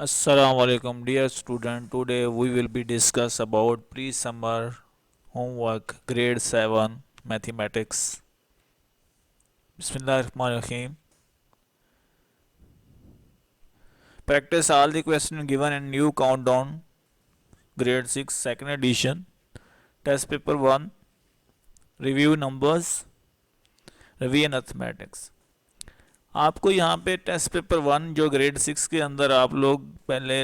Assalamualaikum dear student. Today we will be discuss about pre-summer homework grade 7 mathematics. Bismillahirrahmanirrahim. Practice all the questions given in new countdown grade 6 second edition. Test paper 1 review numbers review mathematics. आपको यहाँ पे test paper 1 जो grade 6 के अंदर आप लोग पहले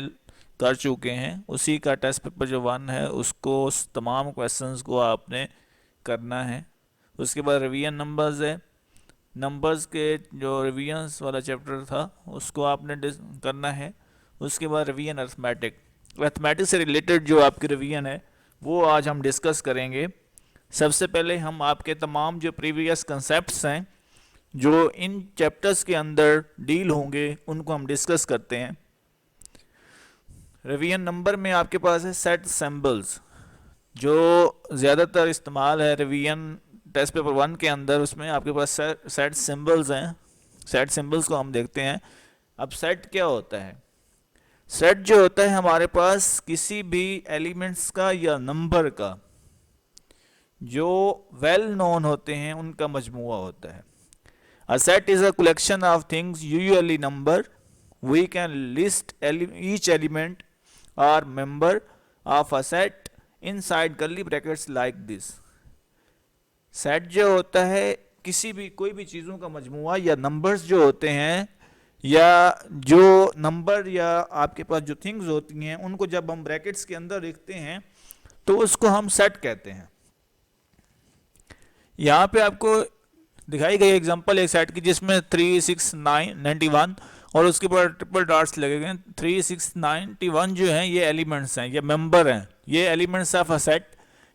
कर चुके हैं उसी का टेस्ट पेपर जो 1 है उसको उस तमाम क्वेश्चंस को आपने करना है। उसके बाद रिवीजन नंबर्स है, नंबर्स के जो रिवीजन्स वाला चैप्टर था उसको आपने करना है। उसके बाद रिवीजन अर्थमेटिक से रिलेटेड जो आपकी रिवीजन है वो आज हम डिस्कस करेंगे। सबसे पहले हम आपके तमाम जो प्रीवियस कंसेप्ट्स हैं जो इन चैप्टर्स के अंदर डील होंगे उनको हम डिस्कस करते हैं। रिवीजन नंबर में आपके पास है सेट सिंबल्स, जो ज़्यादातर इस्तेमाल है रिवीजन टेस्ट पेपर 1 के अंदर, उसमें आपके पास सेट सिंबल्स हैं। सेट सिंबल्स को हम देखते हैं। अब सेट क्या होता है? सेट जो होता है हमारे पास किसी भी एलिमेंट्स का या नंबर का जो वेल नोन होते हैं उनका मजमुआ होता है। A set is a collection of things usually numbered. We can list each element or member of a set inside curly brackets like this. Set जो होता है किसी भी कोई भी चीज़ों का मजमुआ या नंबर्स जो होते हैं या जो नंबर या आपके पास जो थिंग्स होती हैं उनको जब हम ब्रैकेट्स के अंदर लिखते हैं तो उसको हम सेट कहते हैं। यहाँ पे आपको दिखाई गई एग्जांपल एक सेट की जिसमें 3, 6, 9, 91 और उसके ऊपर ट्रिपल डॉट्स लगे गए। 3, 6, 91 जो हैं ये एलिमेंट्स हैं, ये मेंबर हैं, ये एलिमेंट्स ऑफ अ सेट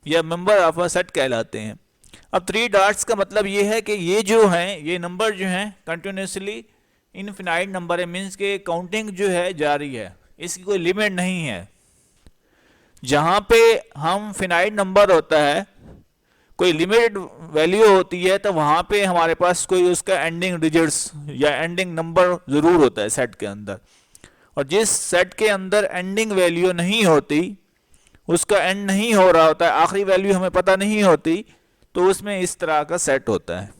या मेंबर ऑफ अ सेट कहलाते हैं। अब 3 डॉट्स का मतलब ये है कि ये जो हैं ये नंबर जो हैं कंटिन्यूसली इनफिनाइट नंबर है, मीन्स के काउंटिंग जो है जारी है, इसकी कोई लिमिट नहीं है। जहाँ पे हम फिनाइट नंबर होता है कोई लिमिटेड वैल्यू होती है तो वहाँ पे हमारे पास कोई उसका एंडिंग डिजिट्स या एंडिंग नंबर ज़रूर होता है सेट के अंदर। और जिस सेट के अंदर एंडिंग वैल्यू नहीं होती, उसका एंड नहीं हो रहा होता है, आखिरी वैल्यू हमें पता नहीं होती, तो उसमें इस तरह का सेट होता है।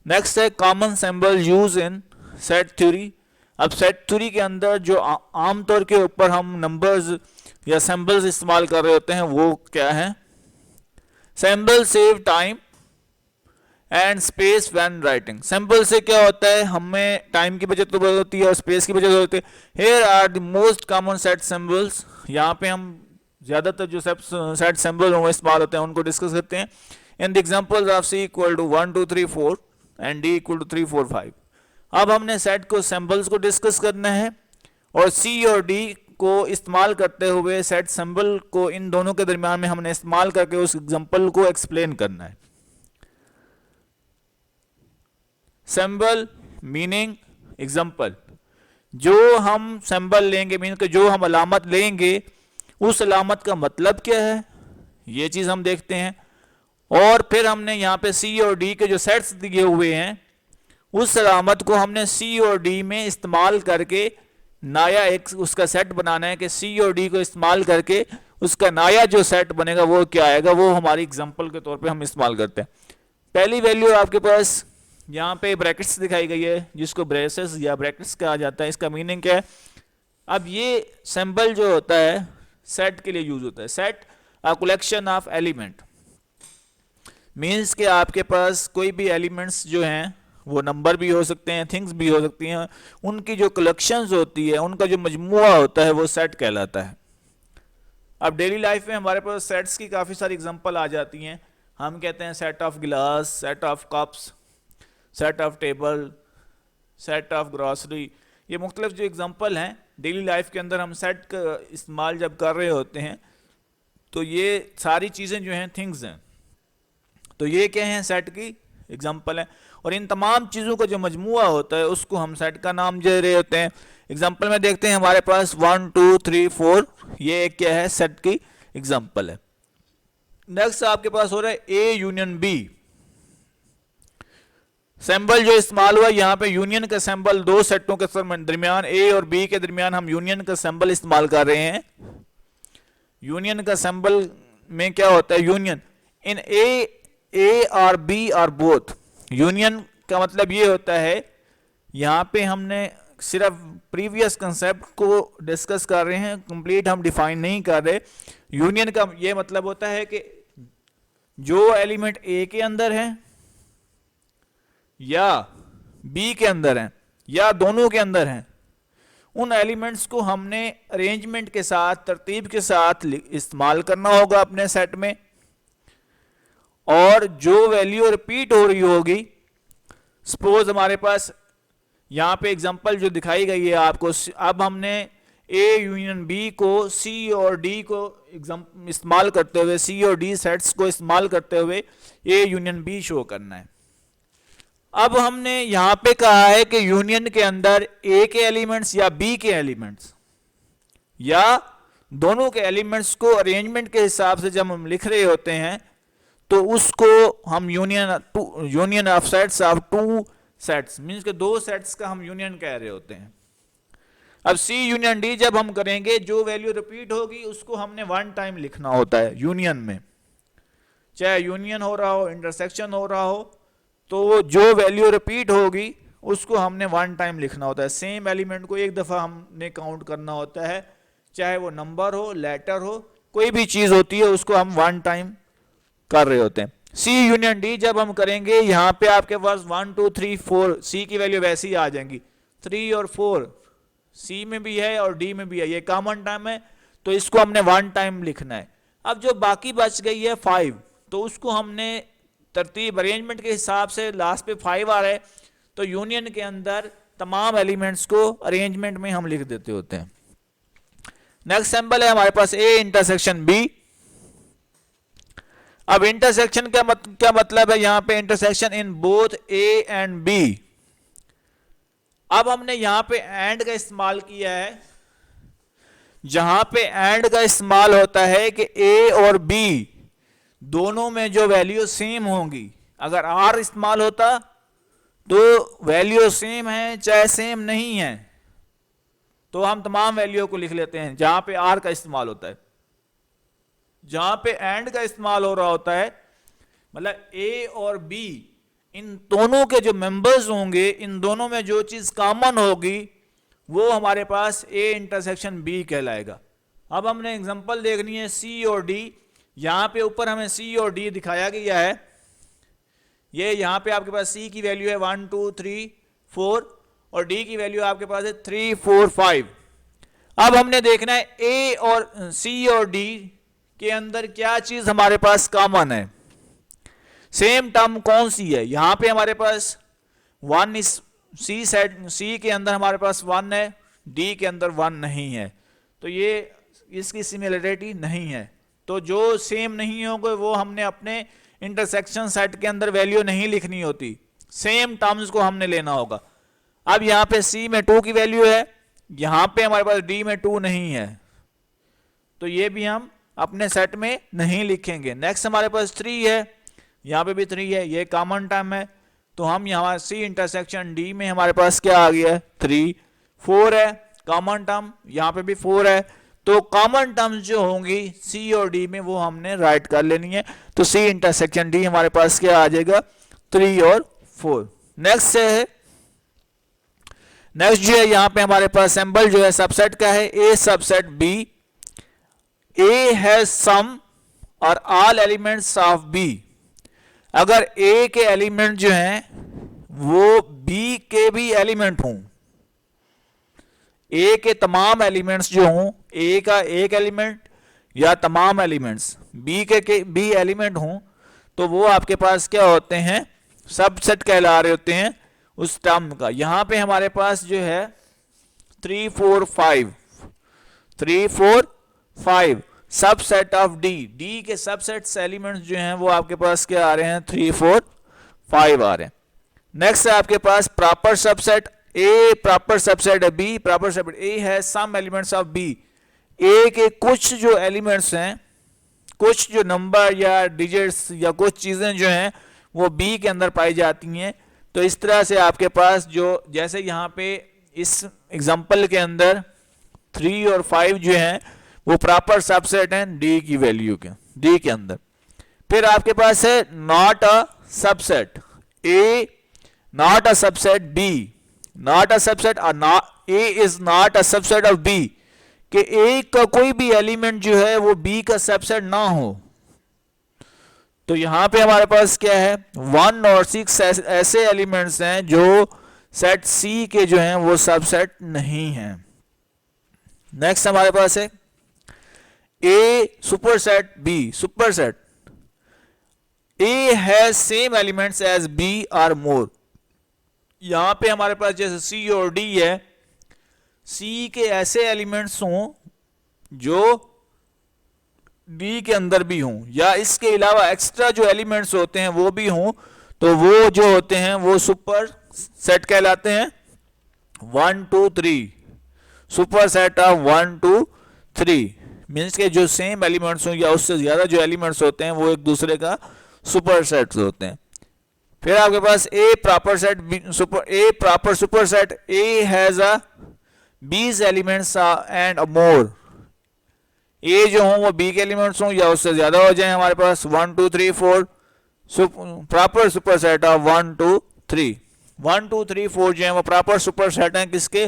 नेक्स्ट है common symbol use in set theory. अब सेट थ्योरी के अंदर जो आमतौर के ऊपर हम नंबर्स या सिंबल्स इस्तेमाल कर रहे होते हैं वो क्या है? Symbol save time and space when writing. Symbol से क्या होता है, हमें टाइम की बचत होती है और स्पेस की बचत होती है। Here are the most common set symbols. यहाँ पे हम ज़्यादातर जो सेट सिंबल इस्तेमाल होते हैं उनको डिस्कस करते हैं। In the examples of C equal to 1 2 3 4 and D equal to 3 4 5। अब हमने सेट को सिंबल्स को डिस्कस करना है और C और D को इस्तेमाल करते हुए सेट सिंबल को इन दोनों के दरमियान में हमने इस्तेमाल करके उस एग्जांपल को एक्सप्लेन करना है। सिंबल मीनिंग एग्जांपल, जो हम सिंबल लेंगे मीन के जो हम अलामत लेंगे उस अलामत का मतलब क्या है ये चीज़ हम देखते हैं। और फिर हमने यहाँ पे C और D के जो सेट्स दिए हुए हैं उस अलामत को हमने C और D में इस्तेमाल करके नया एक उसका सेट बनाना है कि C और D को इस्तेमाल करके उसका नया जो सेट बनेगा वो क्या आएगा, वो हमारी एग्जांपल के तौर पे हम इस्तेमाल करते हैं। पहली वैल्यू आपके पास यहाँ पे ब्रैकेट्स दिखाई गई है जिसको ब्रेसेस या ब्रैकेट्स कहा जाता है। इसका मीनिंग क्या है? अब ये सिंबल जो होता है सेट के लिए यूज होता है। Set a collection of element, means के आपके पास कोई भी एलिमेंट्स जो हैं वो नंबर भी हो सकते हैं, थिंग्स भी हो सकती हैं, उनकी जो कलेक्शंस होती है उनका जो मजमुआ होता है वो सेट कहलाता है। अब डेली लाइफ में हमारे पास सेट्स की काफ़ी सारी एग्जांपल आ जाती हैं। हम कहते हैं सेट ऑफ गिलास, set of cups, set of table, set of grocery. ये मुख्तलिफ जो एग्जांपल हैं डेली लाइफ के अंदर हम सेट का इस्तेमाल जब कर रहे होते हैं तो ये सारी चीज़ें जो हैं थिंग्स हैं, तो ये क्या हैं सेट की एग्जांपल है। और इन तमाम चीज़ों का जो मजमुआ होता है उसको हम सेट का नाम दे रहे होते हैं। एग्जांपल में देखते हैं हमारे पास 1 2 3 4, ये एक क्या है सेट की एग्जांपल है। नेक्स्ट आपके पास हो रहा है A यूनियन B। सिंबल जो इस्तेमाल हुआ यहाँ पे यूनियन का सिंबल, दो सेटों के दरमियान ए और बी के दरमियान हम यूनियन का सिंबल इस्तेमाल कर रहे हैं। यूनियन का सिंबल में क्या होता है, यूनियन इन ए और बी आर बोथ। यूनियन का मतलब ये होता है, यहाँ पे हमने सिर्फ प्रीवियस कंसेप्ट को डिस्कस कर रहे हैं, कंप्लीट हम डिफाइन नहीं कर रहे। यूनियन का ये मतलब होता है कि जो एलिमेंट ए के अंदर है या बी के अंदर है या दोनों के अंदर हैं, उन एलिमेंट्स को हमने अरेंजमेंट के साथ, तरतीब के साथ इस्तेमाल करना होगा अपने सेट में। और जो वैल्यू रिपीट हो रही होगी, सपोज हमारे पास यहाँ पे एग्जांपल जो दिखाई गई है आपको, अब हमने ए यूनियन बी को सी और डी को इस्तेमाल करते हुए, सी और डी सेट्स को इस्तेमाल करते हुए ए यूनियन बी शो करना है। अब हमने यहां पे कहा है कि यूनियन के अंदर ए के एलिमेंट्स या बी के एलिमेंट्स या दोनों के एलिमेंट्स को अरेंजमेंट के हिसाब से जब हम लिख रहे होते हैं तो उसको हम union of sets of two sets, means के दो सेट्स का हम यूनियन कह रहे होते हैं। अब सी यूनियन डी जब हम करेंगे, जो वैल्यू रिपीट होगी उसको हमने वन टाइम लिखना होता है यूनियन में, चाहे यूनियन हो रहा हो, इंटरसेक्शन हो रहा हो, तो जो वैल्यू रिपीट होगी उसको हमने वन टाइम लिखना होता है। सेम एलिमेंट को एक दफा हमने काउंट करना होता है, चाहे वो नंबर हो, लेटर हो, कोई भी चीज होती है उसको हम वन टाइम कर रहे होते हैं। सी यूनियन डी जब हम करेंगे, यहां पे आपके पास 1 2 3 4 सी की वैल्यू वैसे ही आ जाएंगी, 3 और 4 सी में भी है और डी में भी है, ये कॉमन टाइम है तो इसको हमने वन टाइम लिखना है। अब जो बाकी बच गई है 5, तो उसको हमने तरतीब अरेंजमेंट के हिसाब से, लास्ट पे 5 आ रहा है तो यूनियन के अंदर तमाम एलिमेंट्स को अरेंजमेंट में हम लिख देते होते हैं। नेक्स्ट सिंबल है हमारे पास ए इंटरसेक्शन बी। अब इंटरसेक्शन क्या मतलब है, यहां पे intersection in both A and B. अब हमने यहां पे एंड का इस्तेमाल किया है, जहां पे एंड का इस्तेमाल होता है कि ए और बी दोनों में जो वैल्यू सेम होंगी, अगर आर इस्तेमाल होता तो वैल्यू सेम है चाहे सेम नहीं है तो हम तमाम वैल्यू को लिख लेते हैं। जहां पे आर का इस्तेमाल होता है, जहां पे एंड का इस्तेमाल हो रहा होता है, मतलब ए और बी इन दोनों के जो मेंबर्स होंगे, इन दोनों में जो चीज कॉमन होगी वो हमारे पास ए इंटरसेक्शन बी कहलाएगा। अब हमने एग्जांपल देखनी है सी और डी। यहां पे ऊपर हमें सी और डी दिखाया गया है, ये यहां पे आपके पास सी की वैल्यू है 1 2 3 4 और डी की वैल्यू आपके पास है 3 4 5। अब हमने देखना है ए और सी और डी के अंदर क्या चीज हमारे पास कॉमन है, सेम टर्म कौन सी है। यहां पे हमारे पास 1 इस सी सेट, सी के अंदर हमारे पास 1 है, डी के अंदर 1 नहीं है, तो ये इसकी सिमिलरिटी नहीं है। तो जो सेम नहीं होंगे वो हमने अपने इंटरसेक्शन सेट के अंदर वैल्यू नहीं लिखनी होती, सेम टर्म्स को हमने लेना होगा। अब यहां पे सी में 2 की वैल्यू है, यहां पे हमारे पास डी में 2 नहीं है, तो ये भी हम अपने सेट में नहीं लिखेंगे। नेक्स्ट हमारे पास 3 है, यहां पे भी 3 है, ये कॉमन टर्म है, तो हम यहां सी इंटरसेक्शन डी में हमारे पास क्या आ गया है 3। 4 है कॉमन टर्म, यहां पे भी 4 है, तो कॉमन टर्म्स जो होंगी सी और डी में वो हमने राइट कर लेनी है। तो सी इंटरसेक्शन डी हमारे पास क्या आ जाएगा 3 और 4। नेक्स्ट है, नेक्स्ट जो है यहां पे हमारे पास सिंबल जो है सबसेट का है, A subset B. A has some और ऑल एलिमेंट्स ऑफ बी। अगर ए के एलिमेंट जो हैं वो बी के भी एलिमेंट हों, ए के तमाम एलिमेंट्स जो हों, ए का एक एलिमेंट या तमाम एलिमेंट्स बी के बी एलिमेंट हों, तो वो आपके पास क्या होते हैं, सबसेट कहला रहे होते हैं उस टर्म का। यहां पे हमारे पास जो है 3 4 5 3 4 5 सबसेट ऑफ डी। डी के सबसेट्स एलिमेंट्स जो हैं वो आपके पास क्या आ रहे हैं 3 4 5 आ रहे हैं। नेक्स्ट है आपके पास प्रॉपर सबसेट। ए प्रॉपर सबसेट है बी प्रॉपर सबसेट। ए है सम एलिमेंट्स ऑफ बी। ए के कुछ जो एलिमेंट्स हैं, कुछ जो नंबर या डिजिट्स या कुछ चीजें जो हैं वो बी के अंदर पाई जाती हैं, तो इस तरह से आपके पास जो जैसे यहाँ पे इस एग्जांपल के अंदर 3 और 5 जो हैं वो प्रॉपर सबसेट हैं डी की वैल्यू के, डी के अंदर। फिर आपके पास है not a subset A, not a subset B, not a subset A is not a subset of B, कि ए का कोई भी एलिमेंट जो है वो बी का सबसेट ना हो। तो यहां पे हमारे पास क्या है, 1 और 6 ऐसे एलिमेंट्स हैं जो सेट सी के जो हैं वो सबसेट नहीं हैं। नेक्स्ट हमारे पास है A superset B, superset A has same elements as B are more. यहां पे हमारे पास जैसे सी और डी है, सी के ऐसे एलिमेंट्स हों जो डी के अंदर भी हों, या इसके अलावा एक्स्ट्रा जो एलिमेंट्स होते हैं वो भी हों, तो वो जो होते हैं वो सुपर सेट कहलाते हैं। 1 2 3 सुपर सेट ऑफ 1 2 3 मीन्स के जो सेम एलिमेंट्स हों या उससे ज्यादा जो एलिमेंट्स होते हैं वो एक दूसरे का सुपर सेट होते हैं। फिर आपके पास A proper set A proper superset A has a B's elements and more, ए जो हों वो बी के एलिमेंट्स हों या उससे ज्यादा हो जाए। हमारे पास 1 2 3 4 प्रॉपर सुपर सेट ऑफ 1 2 3, 1 2 3 4 जो है वो प्रॉपर सुपर सेट हैं किसके,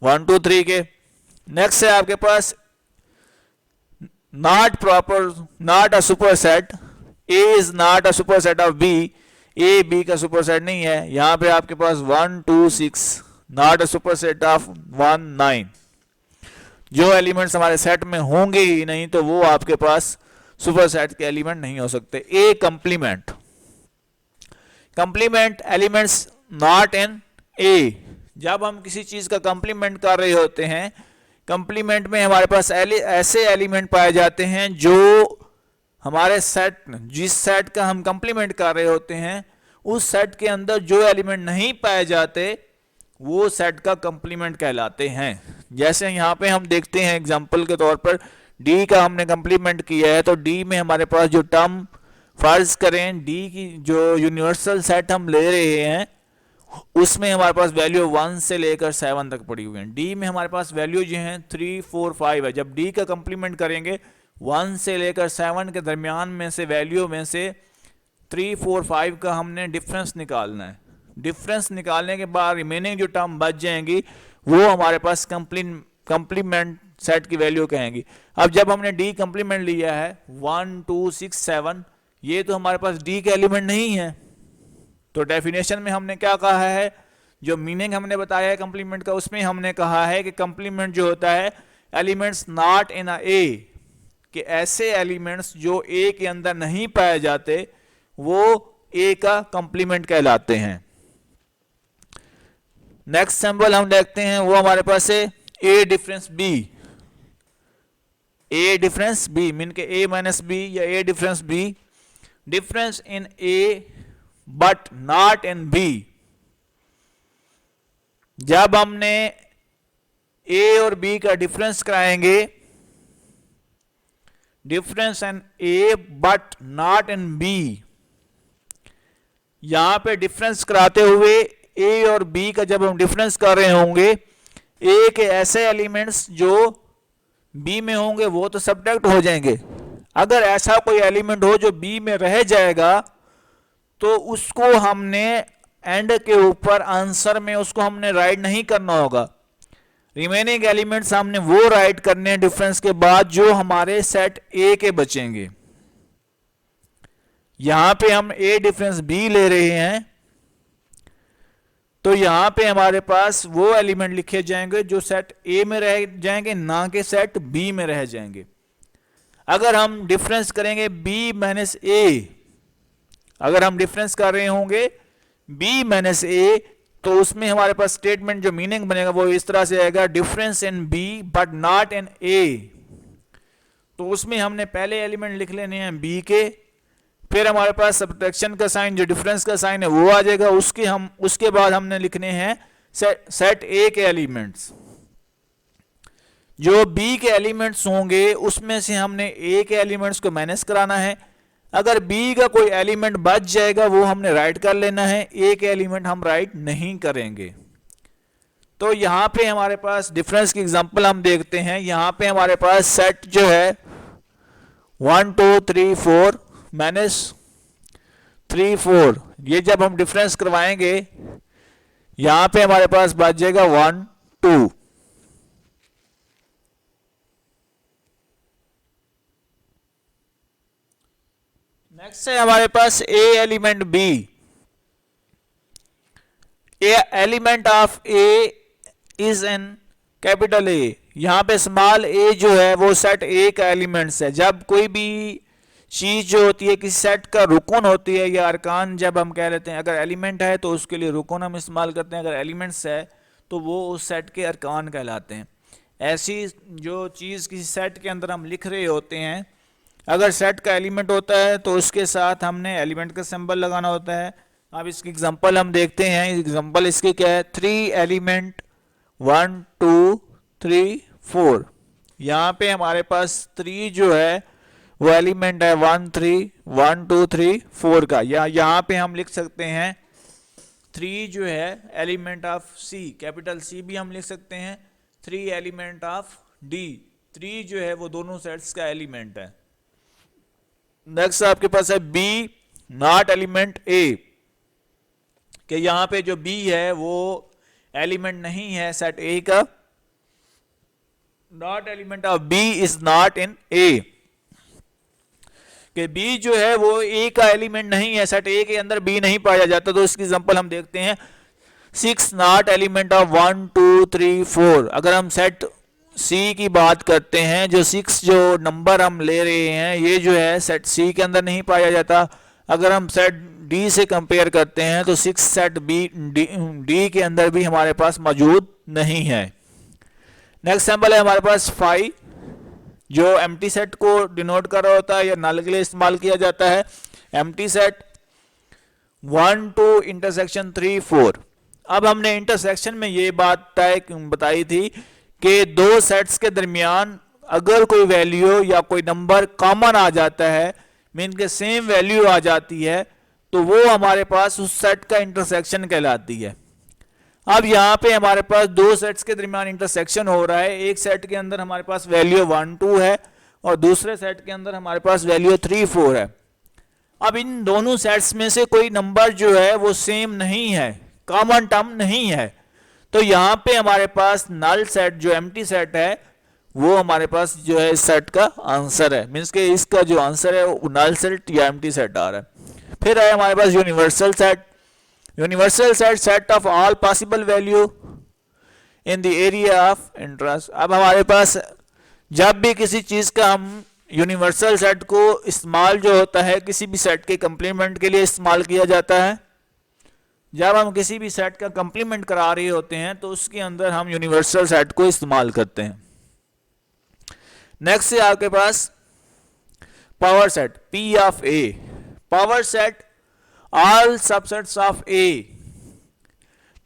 1 2 3 के। नेक्स्ट है आपके पास not proper, not a superset A is not a superset of B, A B का सुपर सेट नहीं है। यहां पे आपके पास 1 2 6 not a superset of 1 9, जो एलिमेंट्स हमारे सेट में होंगे ही नहीं तो वो आपके पास सुपर सेट के एलिमेंट नहीं हो सकते। A complement, complement elements not in A, जब हम किसी चीज का कंप्लीमेंट कर रहे होते हैं, कंप्लीमेंट में हमारे पास ऐसे एलिमेंट पाए जाते हैं जो हमारे सेट, जिस सेट का हम कंप्लीमेंट कर रहे होते हैं उस सेट के अंदर जो एलिमेंट नहीं पाए जाते वो सेट का कंप्लीमेंट कहलाते हैं। जैसे यहां पे हम देखते हैं एग्जांपल के तौर पर डी का हमने कंप्लीमेंट किया है, तो डी में हमारे पास जो टर्म, फर्ज करें डी की जो यूनिवर्सल सेट हम ले रहे हैं उसमें हमारे पास वैल्यू 1 से लेकर 7 तक पड़ी हुई है। डी में हमारे पास वैल्यू जो है 3 4 5 है। जब डी का कंप्लीमेंट करेंगे 1 से लेकर 7 के दरमियान में से वैल्यू में से 3 4 5 का हमने डिफरेंस निकालना है। डिफरेंस निकालने के बाद रिमेनिंग जो टर्म बच जाएंगी वो हमारे पास कंप्लीमेंट सेट की वैल्यू कहेंगी। अब जब हमने डी कंप्लीमेंट लिया है 1 2 6 7, ये तो हमारे पास डी के एलिमेंट नहीं है, तो डेफिनेशन में हमने क्या कहा है, जो मीनिंग हमने बताया है कंप्लीमेंट का उसमें हमने कहा है कि कंप्लीमेंट जो होता है एलिमेंट्स नॉट इन अ ए, कि ऐसे एलिमेंट्स जो ए के अंदर नहीं पाए जाते वो ए का कंप्लीमेंट कहलाते हैं। नेक्स्ट सिंबल हम देखते हैं वो हमारे पास है A difference B. A difference B mean के ए माइनस बी या A difference B, difference in A but not in B. जब हमने ए और बी का डिफरेंस कराएंगे, difference in A but not in B, यहां पे डिफरेंस कराते हुए ए और बी का जब हम डिफरेंस कर रहे होंगे, ए के ऐसे एलिमेंट्स जो बी में होंगे वो तो सब्ट्रैक्ट हो जाएंगे। अगर ऐसा कोई एलिमेंट हो जो बी में रह जाएगा तो उसको हमने एंड के ऊपर आंसर में उसको हमने राइट नहीं करना होगा। रिमेनिंग एलिमेंट्स हमने वो राइट करने हैं डिफरेंस के बाद जो हमारे सेट ए के बचेंगे। यहां पे हम ए डिफरेंस बी ले रहे हैं तो यहां पे हमारे पास वो एलिमेंट लिखे जाएंगे जो सेट ए में रह जाएंगे, ना कि सेट बी में रह जाएंगे। अगर हम डिफरेंस करेंगे बी माइनस ए, अगर हम डिफरेंस कर रहे होंगे बी माइनस ए, तो उसमें हमारे पास स्टेटमेंट जो मीनिंग बनेगा वो इस तरह से आएगा, difference in B but not in A. तो उसमें हमने पहले एलिमेंट लिख लेने हैं बी के, फिर हमारे पास सब्ट्रैक्शन का साइन जो डिफरेंस का साइन है वो आ जाएगा, उसके बाद हमने लिखने हैं सेट ए के एलिमेंट्स। जो बी के एलिमेंट्स होंगे उसमें से हमने ए के एलिमेंट्स को माइनस कराना है। अगर बी का कोई एलिमेंट बच जाएगा वो हमने राइट कर लेना है, एक एलिमेंट हम राइट नहीं करेंगे। तो यहाँ पे हमारे पास डिफरेंस की एग्जांपल हम देखते हैं। यहाँ पे हमारे पास सेट जो है 1 2 3 4 माइनस 3 4, ये जब हम डिफरेंस करवाएंगे यहाँ पे हमारे पास बच जाएगा 1 2। नेक्स्ट है हमारे पास A element B. A element of A is an capital A. यहां पे स्मॉल ए जो है वो सेट ए का एलिमेंट्स है। जब कोई भी चीज जो होती है किसी सेट का रुकन होती है या अरकान जब हम कह लेते हैं, अगर एलिमेंट है तो उसके लिए रुकन हम इस्तेमाल करते हैं, अगर एलिमेंट्स है तो वो उस सेट के अरकान कहलाते हैं। ऐसी जो चीज़ किसी सेट के अंदर हम लिख रहे होते हैं, अगर सेट का एलिमेंट होता है तो उसके साथ हमने एलिमेंट का सिंबल लगाना होता है। अब इसकी एग्जांपल हम देखते हैं। एग्जांपल इसकी क्या है, 3 एलिमेंट 1 2 3 4। यहाँ पे हमारे पास 3 जो है वो एलिमेंट है 1 3 1 2 3 4 का, या यहाँ पे हम लिख सकते हैं 3 जो है element of C, capital C भी हम लिख सकते हैं, 3 एलिमेंट ऑफ डी। 3 जो है वो दोनों सेट्स का एलिमेंट है। नेक्स्ट आपके पास है बी नॉट एलिमेंट ए, कि यहां पे जो बी है वो एलिमेंट नहीं है सेट ए का। Not element of B is not in A, कि बी जो है वो ए का एलिमेंट नहीं है, सेट ए के अंदर बी नहीं पाया जाता। तो इसकी एग्जांपल हम देखते हैं 6 नॉट एलिमेंट ऑफ 1 2 3 4। अगर हम सेट सी की बात करते हैं, जो 6 जो नंबर हम ले रहे हैं ये जो है सेट सी के अंदर नहीं पाया जाता। अगर हम सेट डी से कंपेयर करते हैं तो 6 सेट बी डी के अंदर भी हमारे पास मौजूद नहीं है। नेक्स्ट सैंपल है हमारे पास 5, जो एम्प्टी सेट को डिनोट कर रहा होता है या नल के लिए इस्तेमाल किया जाता है। Empty set 1 2 intersection 3 4। अब हमने इंटरसेक्शन में ये बात बताई थी कि दो सेट्स के दरमियान अगर कोई वैल्यू या कोई नंबर कॉमन आ जाता है, मीन के सेम वैल्यू आ जाती है, तो वो हमारे पास उस सेट का इंटरसेक्शन कहलाती है। अब यहाँ पे हमारे पास दो सेट्स के दरमियान इंटरसेक्शन हो रहा है। एक सेट के अंदर हमारे पास वैल्यू 1 2 है और दूसरे सेट के अंदर हमारे पास वैल्यू 3 4 है। अब इन दोनों सेट्स में से कोई नंबर जो है वो सेम नहीं है, कॉमन टर्म नहीं है, तो यहाँ पे हमारे पास नल सेट जो एम्प्टी सेट है वो हमारे पास जो है इस सेट का आंसर है। मीन्स के इसका जो आंसर है वो नल सेट या एम्प्टी सेट आ रहा है। फिर है हमारे पास universal set. Universal set set of all possible value in the area of interest. अब हमारे पास जब भी किसी चीज का हम यूनिवर्सल सेट को इस्तेमाल जो होता है किसी भी सेट के कंप्लीमेंट के लिए इस्तेमाल किया जाता है। जब हम किसी भी सेट का कंप्लीमेंट करा रहे होते हैं तो उसके अंदर हम यूनिवर्सल सेट को इस्तेमाल करते हैं। नेक्स्ट है आपके पास power set P of A। Power set all subsets of A।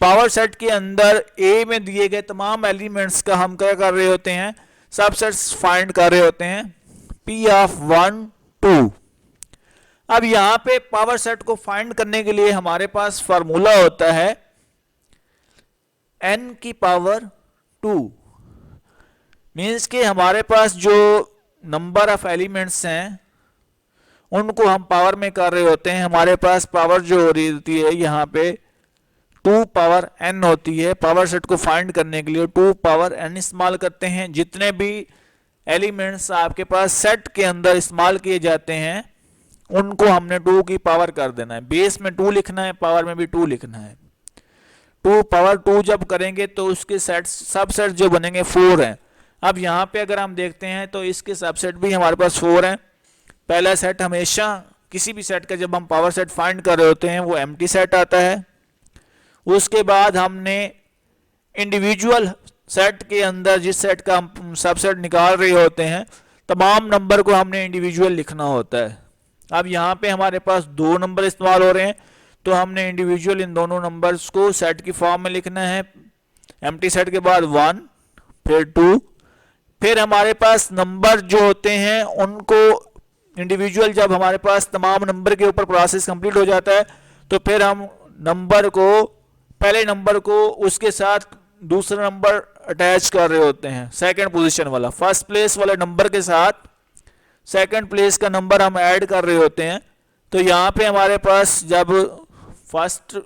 Power set के अंदर A में दिए गए तमाम एलिमेंट्स का हम क्या कर रहे होते हैं, सबसेट्स फाइंड कर रहे होते हैं। P of 1 2। अब यहां पे पावर सेट को फाइंड करने के लिए हमारे पास फार्मूला होता है n की पावर 2। मीन्स कि हमारे पास जो नंबर ऑफ एलिमेंट्स हैं उनको हम पावर में कर रहे होते हैं। हमारे पास पावर जो हो रही होती है यहाँ पे 2 पावर n होती है। पावर सेट को फाइंड करने के लिए 2 पावर n इस्तेमाल करते हैं। जितने भी एलिमेंट्स आपके पास सेट के अंदर इस्तेमाल किए जाते हैं उनको हमने 2 की पावर कर देना है। बेस में 2 लिखना है, पावर में भी 2 लिखना है। 2 पावर 2 जब करेंगे तो उसके सेट सबसेट जो बनेंगे 4 हैं। अब यहाँ पे अगर हम देखते हैं तो इसके सबसेट भी हमारे पास 4 हैं। पहला सेट हमेशा किसी भी सेट का जब हम पावर सेट फाइंड कर रहे होते हैं वो एम्प्टी सेट आता है। उसके बाद हमने इंडिविजुअल सेट के अंदर जिस सेट का हम सबसेट निकाल रहे होते हैं तमाम नंबर को हमने इंडिविजुअल लिखना होता है। अब यहाँ पे हमारे पास 2 नंबर इस्तेमाल हो रहे हैं तो हमने इंडिविजुअल इन दोनों नंबर्स को सेट की फॉर्म में लिखना है। एम्प्टी सेट के बाद 1 फिर 2, फिर हमारे पास नंबर जो होते हैं उनको इंडिविजुअल जब हमारे पास तमाम नंबर के ऊपर प्रोसेस कंप्लीट हो जाता है तो फिर हम नंबर को, पहले नंबर को उसके साथ दूसरा नंबर अटैच कर रहे होते हैं, सेकंड पोजीशन वाला, फर्स्ट प्लेस वाले नंबर के साथ सेकंड प्लेस का नंबर हम ऐड कर रहे होते हैं। तो यहाँ पे हमारे पास जब फर्स्ट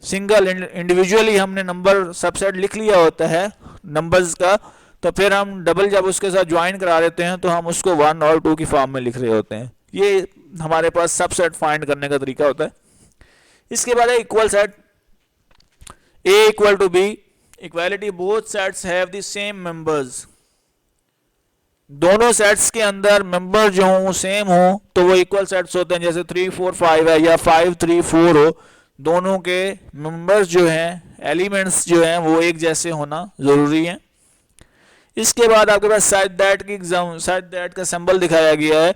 सिंगल इंडिविजुअली हमने नंबर सबसेट लिख लिया होता है नंबर्स का, तो फिर हम डबल जब उसके साथ ज्वाइन करा देते हैं तो हम उसको 1 और 2 की फॉर्म में लिख रहे होते हैं। ये हमारे पास सबसेट फाइंड करने का तरीका होता है। इसके बाद है equal set, A equal to B, equality both sets have the same members. दोनों सेट्स के अंदर मेंबर जो हो सेम हो तो वो इक्वल सेट्स होते हैं। जैसे 3 4 5 है या 5 3 4 हो, दोनों के मेंबर्स जो हैं, एलिमेंट्स जो हैं वो एक जैसे होना जरूरी है। इसके बाद आपके पास सच दैट की एग्जाम, सच दैट का सिंबल दिखाया गया है,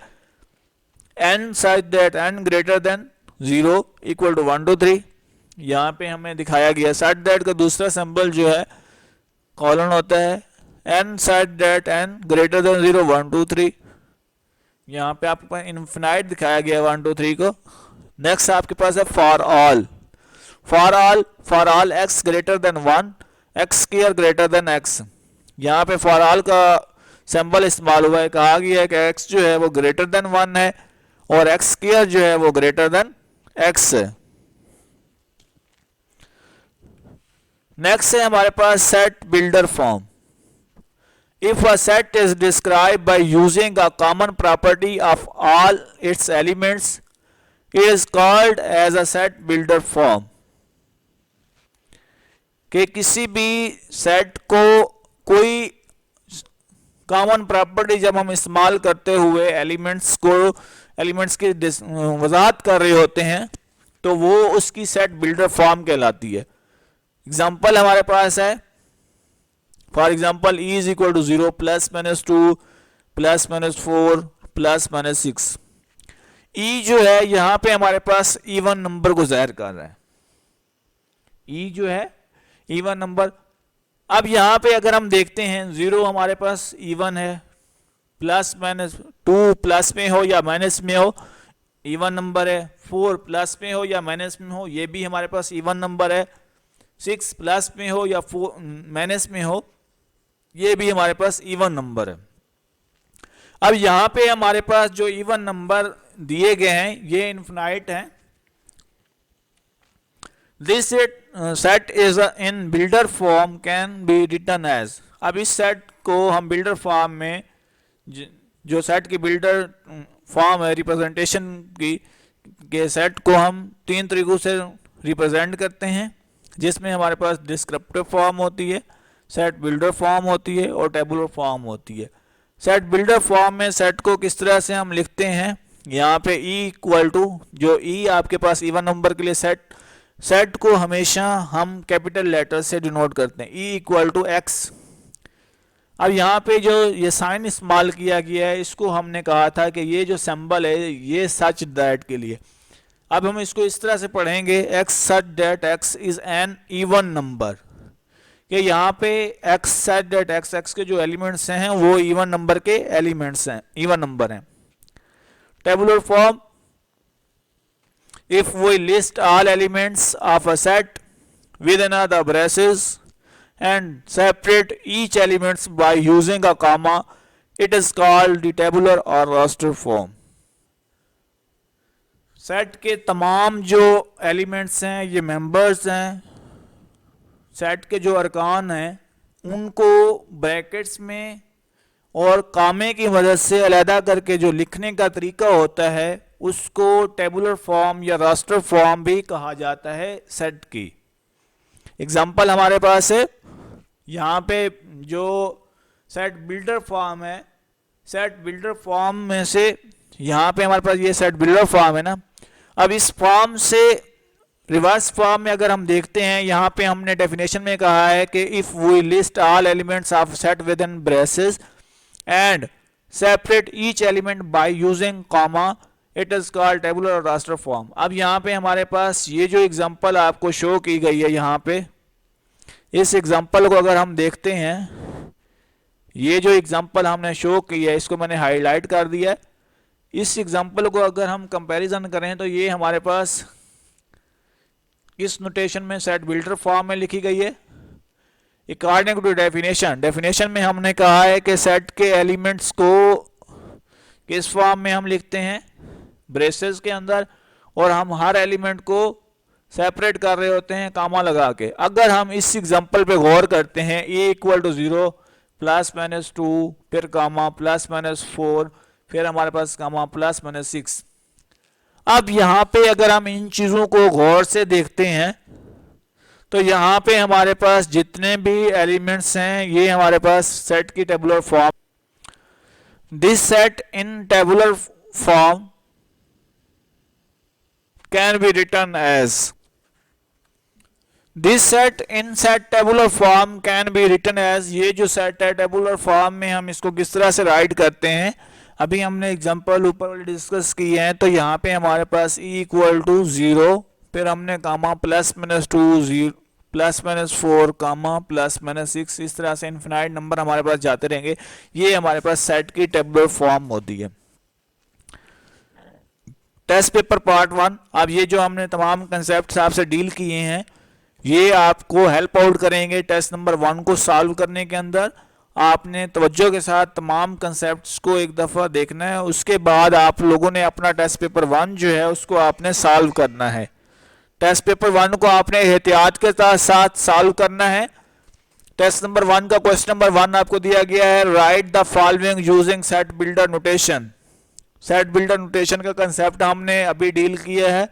n such that n greater than 0 equal to 1 2 3। यहाँ पे हमें दिखाया गया सच दैट का दूसरा सिंबल जो है कॉलन होता है, n such that n greater than 0 1 2 3। यहाँ पे आपके पास इनफिनाइट दिखाया गया 1 2 3 को। नेक्स्ट आपके पास है for all, for all x greater than 1 x square greater than x. यहाँ पे फॉर ऑल का सिंबल इस्तेमाल हुआ है, कहा गया है कि एक्स जो है वो ग्रेटर देन 1 है और एक्स स्क्वायर जो है वो ग्रेटर देन एक्स है। नेक्स्ट है हमारे पास set builder form. If a set is described by using a common property of all its elements, it is called as a set builder form। कि किसी भी सेट को कोई कॉमन प्रॉपर्टी जब हम इस्तेमाल करते हुए एलिमेंट्स की वजाहत कर रहे होते हैं तो वो उसकी सेट बिल्डर फॉर्म कहलाती है। एग्जाम्पल हमारे पास है, for example E is equal to 0 plus minus 2 plus minus 4 plus minus 6। E जो है यहां पे हमारे पास इवन नंबर को जाहिर कर रहा है, ई जो है इवन नंबर। अब यहां पे अगर हम देखते हैं 0 हमारे पास इवन है, प्लस माइनस 2 प्लस में हो या माइनस में हो इवन नंबर है, 4 प्लस में हो या माइनस में हो ये भी हमारे पास इवन नंबर है, 6 प्लस में हो या माइनस में हो ये भी हमारे पास इवन नंबर है। अब यहां पे हमारे पास जो इवन नंबर दिए गए हैं ये इनफिनाइट हैं। This set is in builder form can be written as. अब इस सेट को हम बिल्डर फॉर्म में, जो सेट की बिल्डर फॉर्म है रिप्रेजेंटेशन की के सेट को हम 3 तरीकों से रिप्रेजेंट करते हैं, जिसमें हमारे पास डिस्क्रिप्टिव फॉर्म होती है, सेट बिल्डर फॉर्म होती है और टेबुलर फॉर्म होती है। सेट बिल्डर फॉर्म में सेट को किस तरह से हम लिखते हैं, यहाँ पे ई इक्वल टू, जो ई आपके पास इवन नंबर के लिए सेट को हमेशा हम कैपिटल लेटर से डिनोट करते हैं, ई इक्वल टू एक्स। अब यहाँ पे जो ये साइन इस्तेमाल किया गया है इसको हमने कहा था कि ये जो सिंबल है ये सच दैट के लिए। अब हम इसको इस तरह से पढ़ेंगे, x such that X is an even number, कि यहाँ पे एक्स सच दैट एक्स के जो एलिमेंट्स हैं वो इवन नंबर के एलिमेंट्स हैं, इवन नंबर हैं। Tabular form, if we list all elements of a set within the braces and separate each elements by using a comma, it is called the tabular or raster form। Set के तमाम जो elements हैं ये members हैं, set के जो अरकान हैं उनको ब्रैकेट्स में और कामे की मदद से अलहदा करके जो लिखने का तरीका होता है उसको टेबुलर फॉर्म या रास्टर फॉर्म भी कहा जाता है सेट की। एग्जाम्पल हमारे पास है, यहाँ पे जो सेट बिल्डर फॉर्म है, सेट बिल्डर फॉर्म में से यहाँ पे हमारे पास ये सेट बिल्डर फॉर्म है ना। अब इस फॉर्म से रिवर्स फॉर्म में अगर हम देखते हैं, यहाँ पे हमने डेफिनेशन में कहा है कि if we list all elements of set within braces and separate each element by using comma, it is called tabular और रास्टर फॉर्म। अब यहाँ पे हमारे पास ये जो एग्जांपल आपको शो की गई है, यहाँ पे इस एग्जांपल को अगर हम देखते हैं, ये जो एग्जांपल हमने शो की है इसको मैंने हाईलाइट कर दिया है। इस एग्जांपल को अगर हम कंपैरिजन करें तो ये हमारे पास इस नोटेशन में सेट बिल्डर फॉर्म में लिखी गई है। अकॉर्डिंग टू डेफिनेशन में हमने कहा है कि सेट के एलिमेंट्स को किस फॉर्म में हम लिखते हैं, ब्रेसेस के अंदर, और हम हर एलिमेंट को सेपरेट कर रहे होते हैं कामा लगा के। अगर हम इस एग्जांपल पे गौर करते हैं, a equal to 0 plus minus 2 फिर कामा प्लस माइनस 4 फिर हमारे पास कामा प्लस माइनस 6। अब यहाँ पे अगर हम इन चीजों को गौर से देखते हैं तो यहाँ पे हमारे पास जितने भी एलिमेंट्स हैं ये हमारे पास सेट की tabular form, this set in tabular form can be written as, this set in set tabular form can be written as. ये जो सेट है टेबुलर फॉर्म में हम इसको किस तरह से राइट करते हैं, अभी हमने एग्जांपल ऊपर वाले डिस्कस किए हैं। तो यहाँ पे हमारे पास e इक्वल टू 0 फिर हमने कामा प्लस माइनस 2 0 प्लस माइनस 4 कामा प्लस माइनस 6, इस तरह से इनफिनाइट नंबर हमारे पास जाते रहेंगे। ये हमारे पास सेट की टेबुलर फॉर्म होती है। टेस्ट पेपर पार्ट 1, अब ये जो हमने तमाम कंसेप्ट आपसे डील किए हैं ये आपको हेल्प आउट करेंगे टेस्ट नंबर 1 को सॉल्व करने के अंदर। आपने तवज्जो के साथ तमाम कंसेप्ट्स को एक दफ़ा देखना है, उसके बाद आप लोगों ने अपना टेस्ट पेपर 1 जो है उसको आपने सॉल्व करना है। टेस्ट पेपर 1 को आपने एहतियात के साथ सॉल्व करना है। टेस्ट नंबर 1 का क्वेश्चन नंबर 1 आपको दिया गया है, write the following using set builder notation. Set builder notation का कंसेप्ट हमने अभी डील किया है,